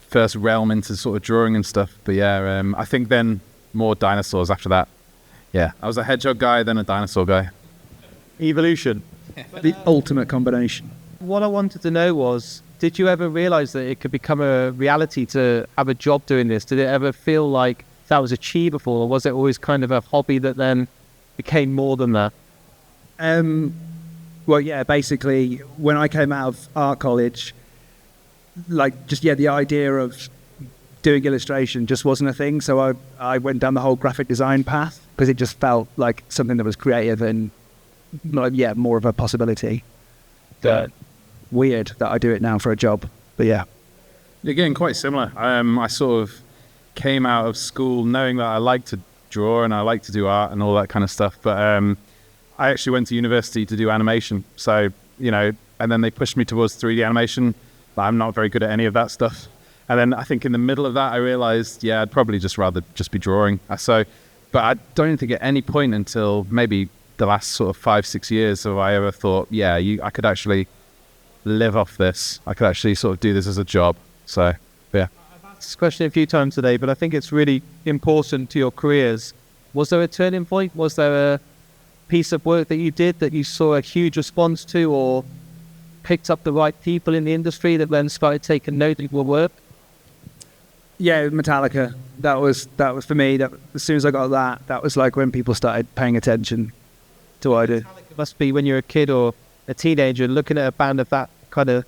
first realm into sort of drawing and stuff. But yeah, I think then more dinosaurs after that. Yeah, I was a hedgehog guy, then a dinosaur guy. Evolution. The ultimate combination. What I wanted to know was, did you ever realise that it could become a reality to have a job doing this? Did it ever feel like that was achievable, or was it always kind of a hobby that then became more than that? Well, yeah, basically, when I came out of art college, the idea of doing illustration just wasn't a thing. So I went down the whole graphic design path because it just felt like something that was creative and, more of a possibility. But weird that I do it now for a job. But yeah. Again, quite similar. I sort of came out of school knowing that I like to draw and I like to do art and all that kind of stuff. But I actually went to university to do animation. So, and then they pushed me towards 3D animation. But I'm not very good at any of that stuff. And then I think in the middle of that, I realized, I'd probably just rather just be drawing. But I don't think at any point until maybe the last sort of 5-6 years have I ever thought, I could actually live off this. I could actually sort of do this as a job. So, yeah. I've asked this question a few times today, but I think it's really important to your careers. Was there a turning point? Was there a piece of work that you did that you saw a huge response to, or picked up the right people in the industry that then started taking note of your work? Yeah, Metallica. That was for me. That as soon as I got that was like when people started paying attention to what I do. It must be when you're a kid or a teenager looking at a band of that kind of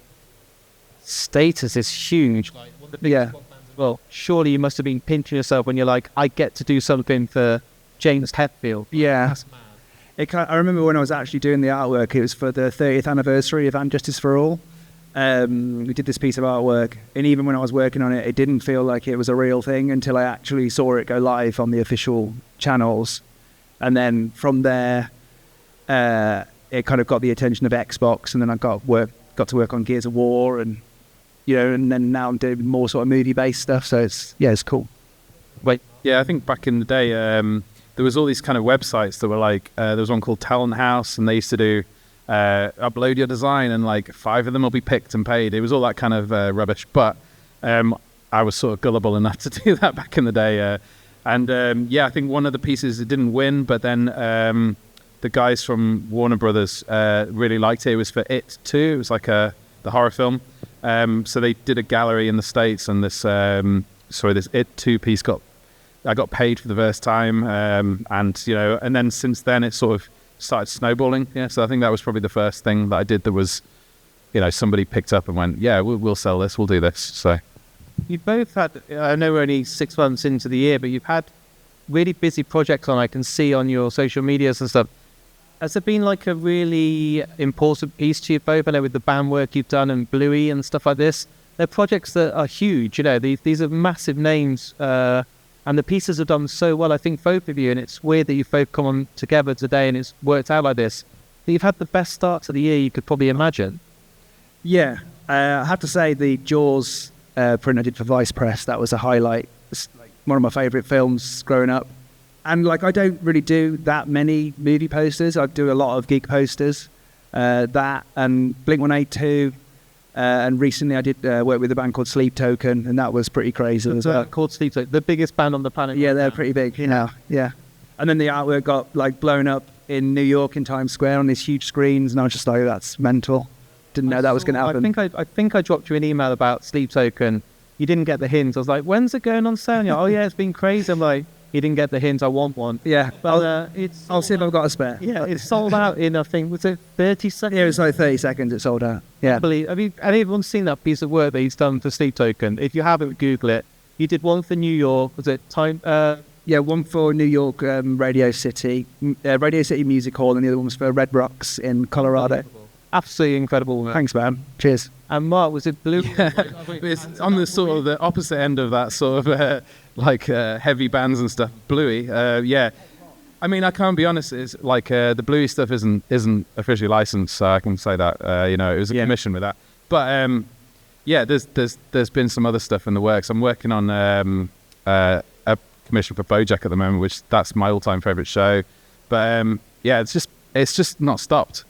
status is huge. Like, one of the biggest rock bands as well. Surely you must have been pinching yourself when you're like, I get to do something for James Hetfield. Yeah. That's mad. I remember when I was actually doing the artwork, it was for the 30th anniversary of And Justice for All. We did this piece of artwork, and even when I was working on it, it didn't feel like it was a real thing until I actually saw it go live on the official channels. And then from there, it kind of got the attention of Xbox, and then I got to work on Gears of War, and and then now I'm doing more sort of movie-based stuff. So it's cool. Wait, yeah, I think back in the day, there was all these kind of websites that were like, there was one called Talent House, and they used to do upload your design, and like 5 of them will be picked and paid. It was all that kind of rubbish, but I was sort of gullible enough to do that back in the day. I think one of the pieces, it didn't win, but then the guys from Warner Brothers really liked it. It was for It 2. It was like the horror film. So they did a gallery in the States, and this It 2 piece I got paid for the first time, and then since then it sort of started snowballing. Yeah, so I think that was probably the first thing that I did that was, somebody picked up and went, yeah, we'll sell this, we'll do this. So you've both had, I know we're only 6 months into the year, but you've had really busy projects on, I can see on your social medias and stuff. Has there been like a really important piece to you both? I know with the band work you've done and Bluey and stuff like this, they're projects that are huge, these are massive names, and the pieces are done so well, I think, both of you, and it's weird that you've both come on together today and it's worked out like this. You've had the best start to the year you could probably imagine. Yeah, I have to say the Jaws print I did for Vice Press, that was a highlight. It's like one of my favourite films growing up. And like I don't really do that many movie posters. I do a lot of gig posters. That and Blink-182. And recently I did work with a band called Sleep Token, and that was pretty crazy as well. Called Sleep Token, the biggest band on the planet. Yeah, they're pretty big, yeah. And then the artwork got like blown up in New York in Times Square on these huge screens, and I was just like, that's mental. Didn't know that was going to happen. I think I dropped you an email about Sleep Token. You didn't get the hint. I was like, when's it going on sale? Oh yeah, it's been crazy. I'm like, you didn't get the hint. I want one. Yeah, but I'll see if I've got a spare. Yeah, it's sold out in, I think, was it 30 seconds? Yeah, it was like 30 seconds. It sold out. Yeah. Have anyone seen that piece of work that he's done for Sleep Token? If you haven't, Google it. He did one for New York. Was it time? Yeah, one for New York Radio City Music Hall, and the other one was for Red Rocks in Colorado. Absolutely incredible work. Thanks, man. Cheers. And Mark, was it Blue? Yeah, it's on the sort of the opposite end of that sort of heavy bands and stuff. Bluey, yeah. I mean, I can't be honest. It's like the Bluey stuff isn't officially licensed, so I can say that. It was a commission with that. But there's been some other stuff in the works. I'm working on a commission for BoJack at the moment, which that's my all-time favorite show. But it's just not stopped.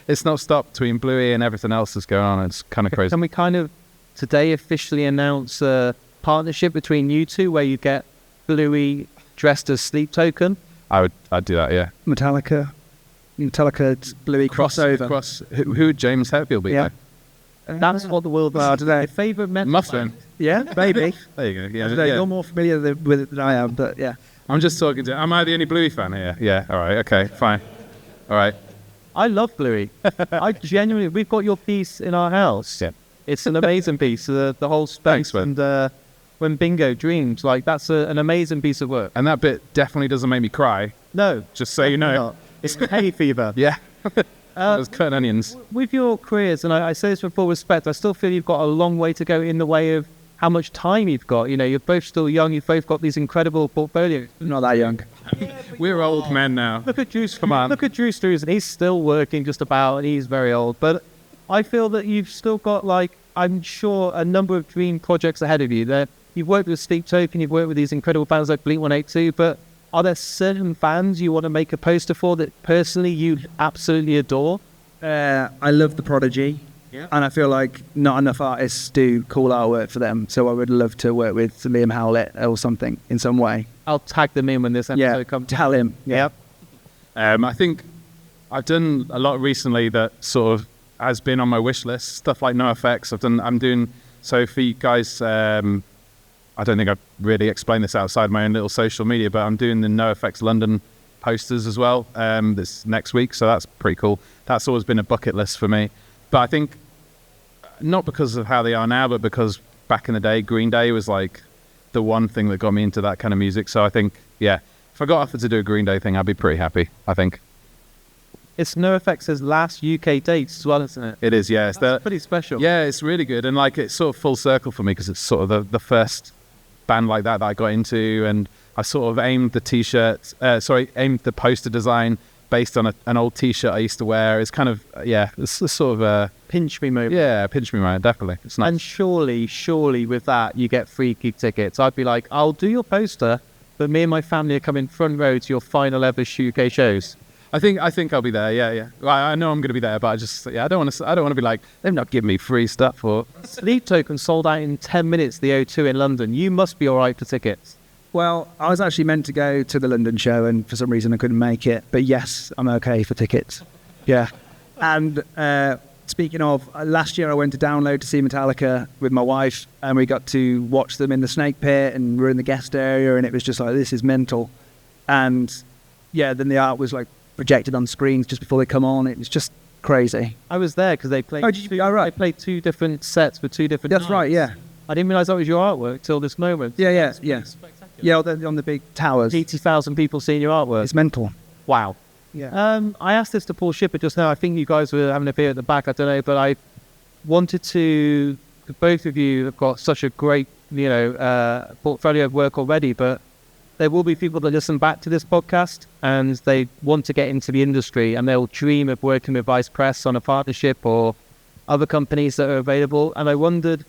It's not stopped between Bluey and everything else that's going on. It's kind of crazy. Can we kind of today officially announce a partnership between you two where you get Bluey dressed as Sleep Token? I'd do that, yeah. Metallica Bluey crossover. Who would James Hetfield be? Yeah. That's what the world is today. Favourite metal Muffin. Yeah, maybe. There you go. Yeah, You're more familiar with it than I am, but yeah. I'm just talking to... Am I the only Bluey fan here? Yeah, all right, okay, fine. All right. I love Bluey. I genuinely... We've got your piece in our house. Yeah. It's an amazing piece. The whole space. Thanks, man. And when Bingo dreams, like, that's an amazing piece of work. And that bit definitely doesn't make me cry. No. Just so you know. Not. It's hay fever. Yeah. Those cutting onions. With your careers, and I say this with full respect, I still feel you've got a long way to go in the way of how much time you've got. You're both still young. You've both got these incredible portfolios. Not that young. We're old men now. Look at Drew. Come on. Look at Drew Struzan. He's still working just about, and he's very old. But I feel that you've still got, like, I'm sure, a number of dream projects ahead of you. You've worked with Sleep Token, you've worked with these incredible bands like Blink-182, but are there certain bands you want to make a poster for that personally you absolutely adore? I love The Prodigy. Yeah. And I feel like not enough artists do cool artwork for them, so I would love to work with Liam Howlett or something in some way. I'll tag them in when this episode comes. Tell him. Yeah. I think I've done a lot recently that sort of has been on my wish list. Stuff like NoFX. I'm doing, so for you guys, I don't think I've really explained this outside my own little social media, but I'm doing the NoFX London posters as well this next week, so that's pretty cool. That's always been a bucket list for me. But I think, not because of how they are now, but because back in the day, Green Day was like the one thing that got me into that kind of music. So I think, yeah, if I got offered to do a Green Day thing, I'd be pretty happy, I think. It's NoFX's last UK dates as well, isn't it? It is, yeah. That's pretty special. Yeah, it's really good. And like, it's sort of full circle for me because it's sort of the first band like that I got into. And I sort of aimed the poster design based on an old T-shirt I used to wear. It's kind of, it's a sort of a... Pinch me moment. Yeah, pinch me moment, definitely. It's nice. And surely with that, you get free gig tickets. I'd be like, I'll do your poster, but me and my family are coming front row to your final ever UK shows. I think I'll be there. Yeah. Well, I know I'm going to be there, but I don't want to be like, they've not given me free stuff. Or Sleep Token sold out in 10 minutes. The O2 in London. You must be all right for tickets. Well, I was actually meant to go to the London show, and for some reason I couldn't make it. But yes, I'm okay for tickets. Yeah. And speaking of, last year I went to Download to see Metallica with my wife, and we got to watch them in the Snake Pit, and we're in the guest area, and it was just like, this is mental. And yeah, then the art was like projected on screens just before they come on. It was just crazy. I was there because they played. Oh, did you? Oh, right. They played 2 different sets for 2 different. That's nights. right. Yeah. I didn't realise that was your artwork till this moment. Yeah. Yeah, on the big towers. 80,000 people seeing your artwork. It's mental. Wow. Yeah. I asked this to Paul Shipper just now. I think you guys were having a beer at the back. I don't know, but I wanted to. Both of you have got such a great, portfolio of work already, but there will be people that listen back to this podcast and they want to get into the industry and they'll dream of working with Vice Press on a partnership or other companies that are available. And I wondered,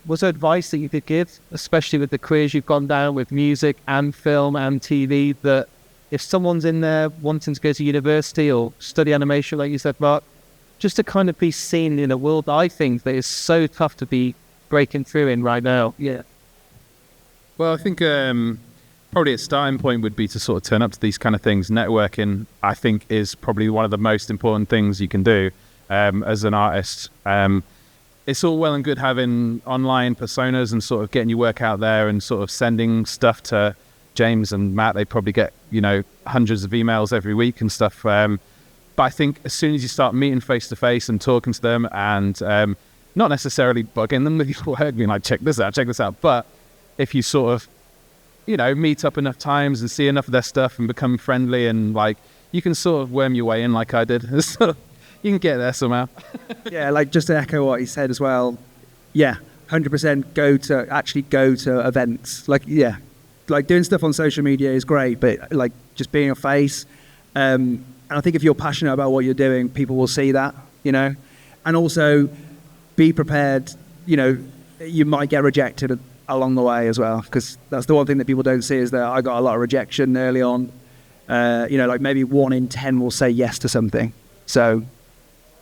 was there advice that you could give, especially with the careers you've gone down with music and film and TV, that if someone's in there wanting to go to university or study animation, like you said, Mark, just to kind of be seen in a world I think that is so tough to be breaking through in right now? Yeah. Well, I think probably a starting point would be to sort of turn up to these kind of things. Networking, I think, is probably one of the most important things you can do as an artist. It's all well and good having online personas and sort of getting your work out there and sort of sending stuff to James and Matt. They probably get, hundreds of emails every week and stuff. But I think as soon as you start meeting face to face and talking to them and not necessarily bugging them with your work, being like, check this out. But if you sort of, meet up enough times and see enough of their stuff and become friendly and like, you can sort of worm your way in like I did. You can get there somehow. Yeah, like just to echo what he said as well. Yeah, 100% go to events. Like doing stuff on social media is great, but like just being a face. And I think if you're passionate about what you're doing, people will see that, and also be prepared. You might get rejected along the way as well, because that's the one thing that people don't see is that I got a lot of rejection early on. Like maybe 1 in 10 will say yes to something. So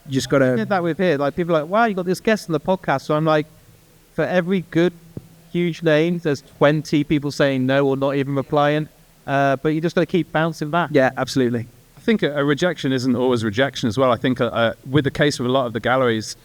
you just got to... I did that with here. Like people are like, wow, you got this guest on the podcast. So I'm like, for every good, huge name, there's 20 people saying no or not even replying. But you just got to keep bouncing back. Yeah, absolutely. I think a rejection isn't always rejection as well. I think with the case of a lot of the galleries,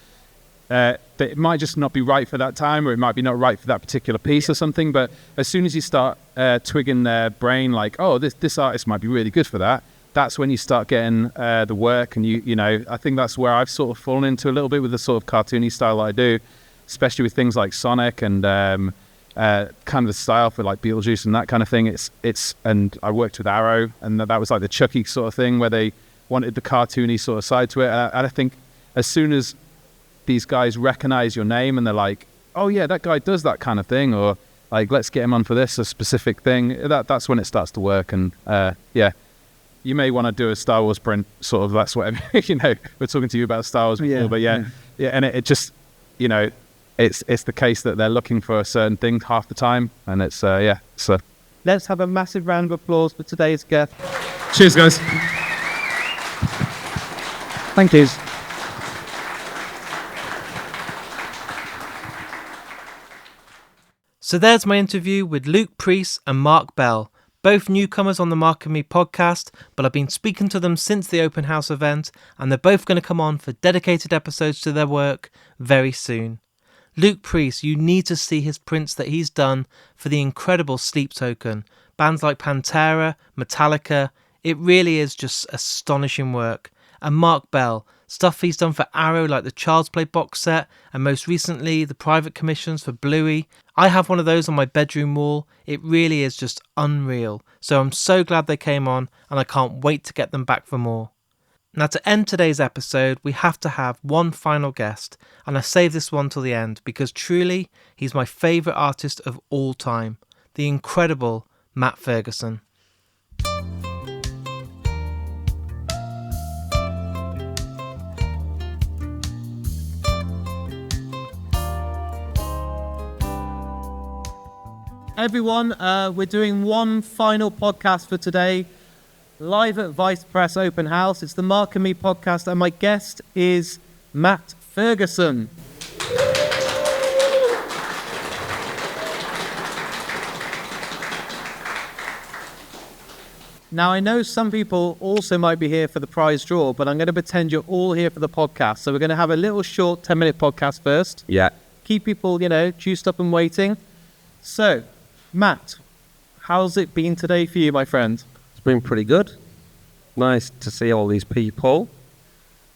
that it might just not be right for that time, or it might be not right for that particular piece or something. But as soon as you start twigging their brain, like, oh, this artist might be really good for that, that's when you start getting the work. And I think that's where I've sort of fallen into a little bit with the sort of cartoony style that I do, especially with things like Sonic and kind of the style for like Beetlejuice and that kind of thing. And I worked with Arrow, and that was like the Chucky sort of thing where they wanted the cartoony sort of side to it. And I think as soon as these guys recognize your name and they're like, oh yeah, that guy does that kind of thing, or like, let's get him on for this, a specific thing, that's when it starts to work. And you may want to do a Star Wars print, sort of, that's what we're talking to you about Star Wars before, but and it just, it's the case that they're looking for a certain thing half the time, and it's so let's have a massive round of applause for today's guest. Cheers, guys. Thank you. So there's my interview with Luke Preece and Mark Bell, both newcomers on the Mark and Me podcast, but I've been speaking to them since the open house event, and they're both going to come on for dedicated episodes to their work very soon. Luke Preece, you need to see his prints that he's done for the incredible Sleep Token. Bands like Pantera, Metallica, it really is just astonishing work. And Mark Bell, stuff he's done for Arrow like the Child's Play box set, and most recently the private commissions for Bluey. I have one of those on my bedroom wall. It really is just unreal. So I'm so glad they came on, and I can't wait to get them back for more. Now, to end today's episode, we have to have one final guest, and I saved this one till the end because truly he's my favourite artist of all time, the incredible Matt Ferguson. Everyone, we're doing one final podcast for today, live at Vice Press Open House. It's the Mark and Me podcast, and my guest is Matt Ferguson. Now, I know some people also might be here for the prize draw, but I'm going to pretend you're all here for the podcast. So we're going to have a little short 10-minute podcast first. Yeah. Keep people, juiced up and waiting. So, Matt, how's it been today for you, my friend? It's been pretty good. Nice to see all these people.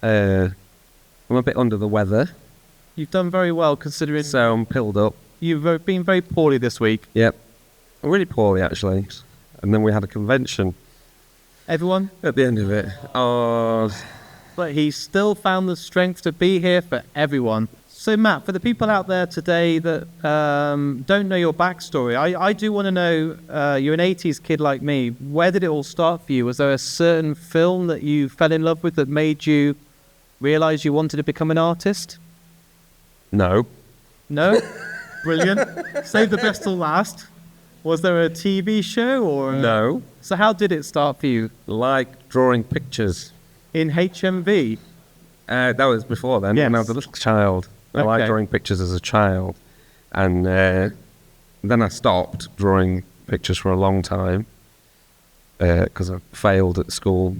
I'm a bit under the weather, You've done very well considering so I'm pilled up. you've been very poorly this week. Yep. Really poorly, actually. And then we had a convention Everyone, at the end of it. Oh, but he still found the strength to be here for everyone. So, Matt, for the people out there today that don't know your backstory, I do want to know, you're an 80s kid like me. Where did it all start for you? Was there a certain film that you fell in love with that made you realise you wanted to become an artist? no. No? Brilliant. Save the best till last. Was there a TV show or... No. So how did it start for you? Like drawing pictures. In HMV? That was before then, Yes. when I was a little child. I liked Okay. drawing pictures as a child. And then I stopped drawing pictures for a long time because I failed at school,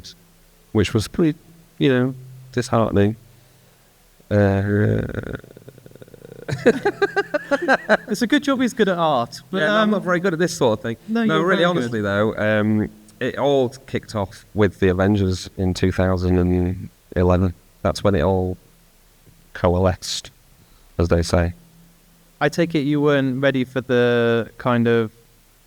which was pretty, disheartening. It's a good job he's good at art. But, I'm not very good at this sort of thing. No, you're really very honestly though, it all kicked off with the Avengers in 2011. That's when it all coalesced, as they say. I take it you weren't ready for the kind of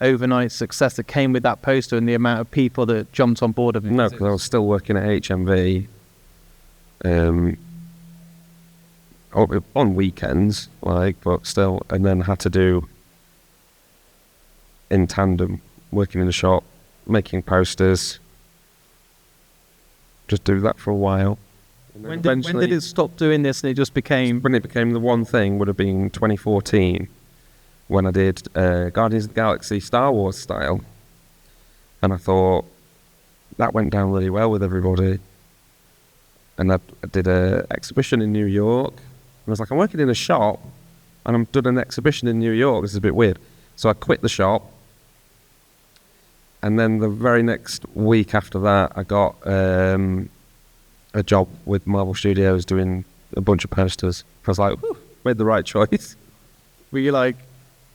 overnight success that came with that poster and the amount of people that jumped on board of it. No, because I was still working at HMV on weekends, but still, and then had to do in tandem, working in the shop, making posters, just do that for a while. And then When did it stop doing this and it just became... when it became the one thing would have been 2014, when I did Guardians of the Galaxy Star Wars style, and I thought that went down really well with everybody. And I did an exhibition in New York. And I was like, I'm working in a shop, and I'm doing an exhibition in New York. This is a bit weird. So I quit the shop. And then the very next week after that, I got a job with Marvel Studios doing a bunch of posters. I was like, whew, made the right choice. Were you like...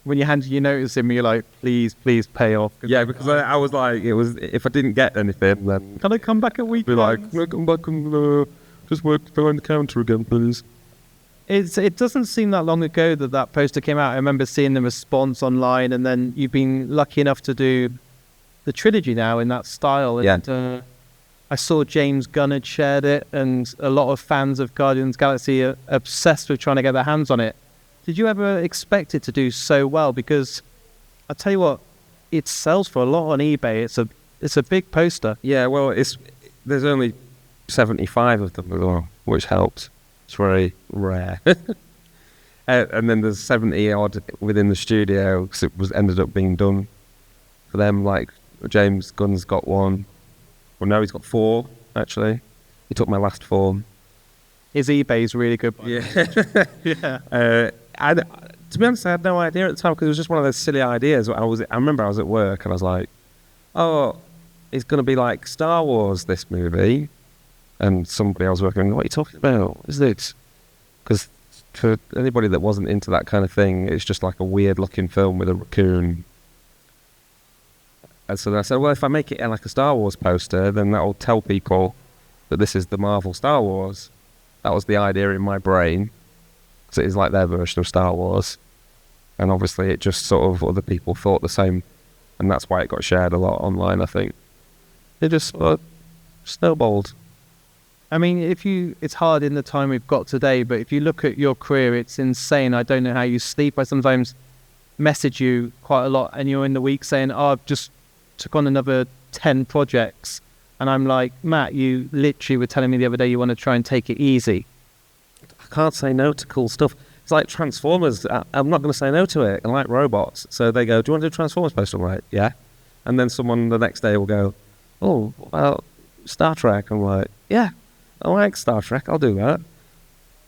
When you handed your notice in, you're like, please pay off. Yeah, because I was like, if I didn't get anything, then Can I come back at weekends? be like, "No, come back and just work behind the counter again, please." It doesn't seem that long ago that poster came out. I remember seeing the response online, and then you've been lucky enough to do the trilogy now in that style. And, I saw James Gunn had shared it, and a lot of fans of Guardians of the Galaxy are obsessed with trying to get their hands on it. Did you ever expect it to do so well? Because I tell you what, it sells for a lot on eBay. It's a big poster. Yeah, well, there's only 75 of them as well, which helps. It's very rare. And then there's 70 odd within the studio because ended up being done for them. Like James Gunn's got one. Well, no, he's got 4 actually. He took my last 4. His eBay's really good. Yeah. Yeah. To be honest, I had no idea at the time because it was just one of those silly ideas. I remember I was at work and I was like, oh, it's going to be like Star Wars, this movie. And somebody else working, what are you talking about? What is this? Because for anybody that wasn't into that kind of thing, it's just like a weird looking film with a raccoon. And so then I said, well, if I make it like a Star Wars poster, then that'll tell people that this is the Marvel Star Wars. That was the idea in my brain. Because it is like their version of Star Wars. And obviously it just sort of, other people thought the same. And that's why it got shared a lot online, I think. It just snowballed. I mean, it's hard in the time we've got today, but if you look at your career, it's insane. I don't know how you sleep. I sometimes message you quite a lot, and you're in the week saying, oh, I've just took on another 10 projects. And I'm like, Matt, you literally were telling me the other day you want to try and take it easy. I can't say no to cool stuff. It's like Transformers. I'm not going to say no to it. I like robots. So they go, do you want to do Transformers poster? I'm like, yeah. And then someone the next day will go, oh, well, Star Trek. I'm like, yeah, I like Star Trek. I'll do that.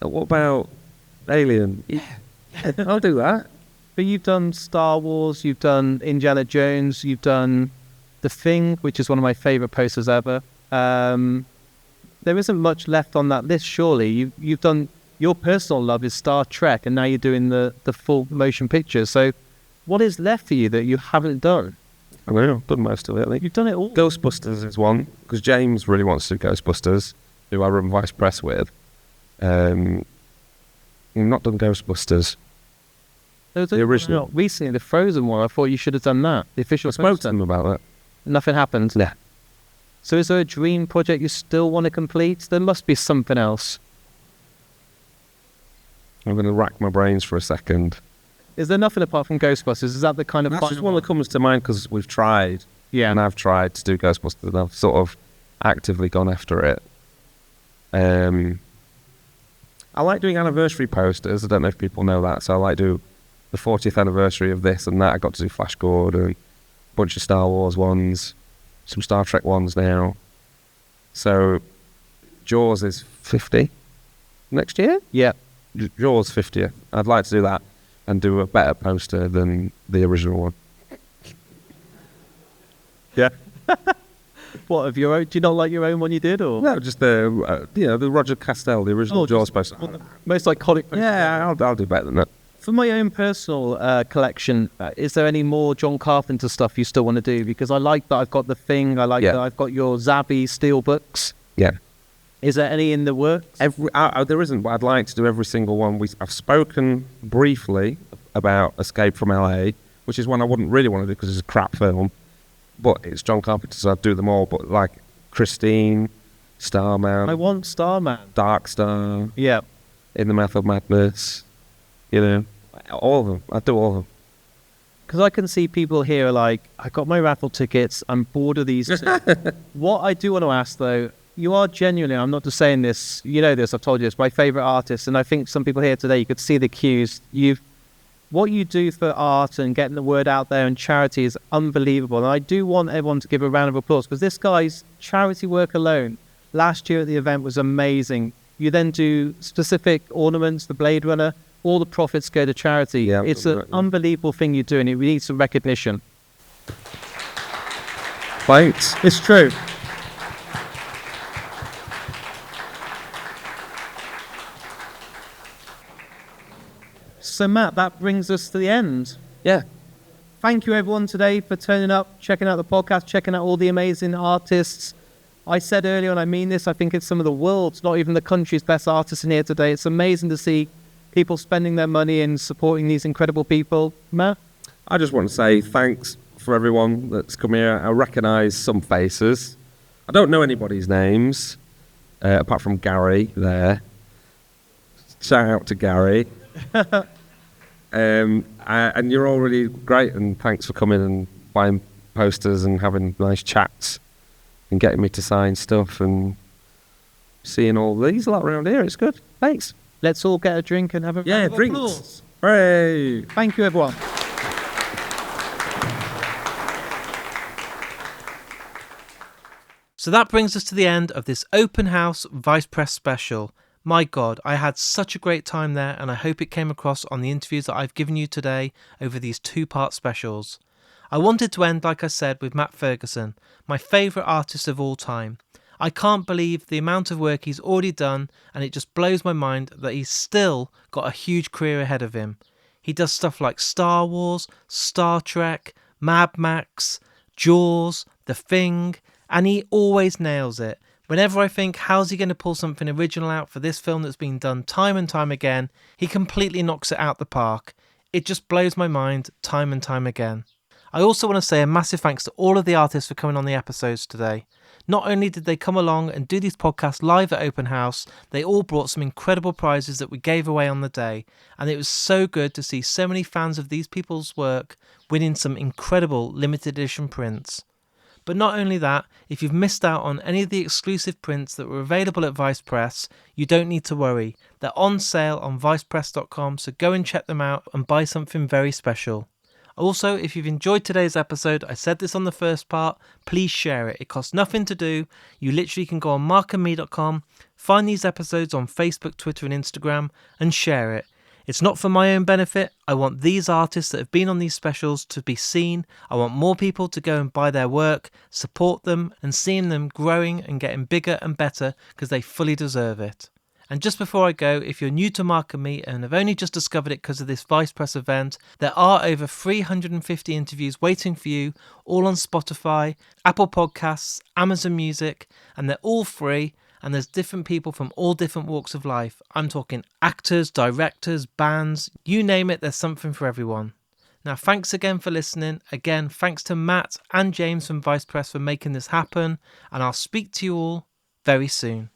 What about Alien? Yeah, I'll do that. But you've done Star Wars, you've done Indiana Jones, you've done The Thing, which is one of my favourite posters ever. There isn't much left on that list, surely. You've done, your personal love is Star Trek, and now you're doing the full motion picture. So what is left for you that you haven't done? I know, I've done most of it, I think. You've done it all. Ghostbusters is one, because James really wants to do Ghostbusters, who I run Vice Press with. I've not done Ghostbusters. The original. Recently, the Frozen one, I thought you should have done that. The official I spoke poster. to them about that. Nothing happened? Yeah. So is there a dream project you still want to complete? There must be something else. I'm going to rack my brains for a second. Is there nothing apart from Ghostbusters? Is that the kind of... That's just one that comes to mind because we've tried. Yeah. And I've tried to do Ghostbusters and I've sort of actively gone after it. I like doing anniversary posters. I don't know if people know that. So I like do the 40th anniversary of this and that. I got to do Flash Gordon, a bunch of Star Wars ones, some Star Trek ones now. So Jaws is 50 next year? Yeah. Jaws 50th. I'd like to do that and do a better poster than the original one. Yeah. What, of your own? Do you not like your own one you did? Or? No, just the Roger Castell, the original Jaws poster. Most iconic poster. Yeah, I'll do better than that. For my own personal collection, is there any more John Carpenter stuff you still want to do? Because I like that I've got The Thing. I like that I've got your Zabby steel books. Yeah. Is there any in the works? There isn't, but I'd like to do every single one. I've spoken briefly about Escape from LA, which is one I wouldn't really want to do because it's a crap film. But it's John Carpenter, so I'd do them all. But like Christine, Starman. I want Starman. Dark Star. Yeah. In the Mouth of Madness. You know, all of them. I'd do all of them. Because I can see people here like, I got my raffle tickets, I'm bored of these two. What I do want to ask though, you are genuinely, I'm not just saying this, you know this, I've told you, it's my favourite artist, and I think some people here today, you could see the cues. What you do for art and getting the word out there and charity is unbelievable. And I do want everyone to give a round of applause because this guy's charity work alone, last year at the event was amazing. You then do specific ornaments, the Blade Runner, all the profits go to charity. Yeah, it's an unbelievable thing you're doing. It needs some recognition. Thanks. It's true. So Matt, that brings us to the end. Yeah. Thank you everyone today for turning up, checking out the podcast, checking out all the amazing artists. I said earlier, and I mean this, I think it's some of the world's, not even the country's best artists in here today. It's amazing to see people spending their money and supporting these incredible people. Matt? I just want to say thanks for everyone that's come here. I recognise some faces. I don't know anybody's names, apart from Gary there. Shout out to Gary. And you're all really great, and thanks for coming and buying posters and having nice chats and getting me to sign stuff and seeing all these a lot around here. It's good. Thanks. Let's all get a drink and have a round of drinks. applause. Hooray! Thank you, everyone. So that brings us to the end of this open house Vice Press special. My God, I had such a great time there, and I hope it came across on the interviews that I've given you today over these two-part specials. I wanted to end, like I said, with Matt Ferguson, my favourite artist of all time. I can't believe the amount of work he's already done, and it just blows my mind that he's still got a huge career ahead of him. He does stuff like Star Wars, Star Trek, Mad Max, Jaws, The Thing, and he always nails it. Whenever I think, how's he going to pull something original out for this film that's been done time and time again, he completely knocks it out the park. It just blows my mind time and time again. I also want to say a massive thanks to all of the artists for coming on the episodes today. Not only did they come along and do these podcasts live at Open House, they all brought some incredible prizes that we gave away on the day, and it was so good to see so many fans of these people's work winning some incredible limited edition prints. But not only that, if you've missed out on any of the exclusive prints that were available at Vice Press, you don't need to worry. They're on sale on vicepress.com, so go and check them out and buy something very special. Also, if you've enjoyed today's episode, I said this on the first part, please share it. It costs nothing to do. You literally can go on markandme.com, find these episodes on Facebook, Twitter and Instagram, and share it. It's not for my own benefit. I want these artists that have been on these specials to be seen. I want more people to go and buy their work, support them, and seeing them growing and getting bigger and better because they fully deserve it. And just before I go, if you're new to Mark and Me and have only just discovered it because of this Vice Press event, there are over 350 interviews waiting for you, all on Spotify, Apple Podcasts, Amazon Music, and they're all free, and there's different people from all different walks of life. I'm talking actors, directors, bands, you name it, there's something for everyone. Now, thanks again for listening. Again, thanks to Matt and James from Vice Press for making this happen, and I'll speak to you all very soon.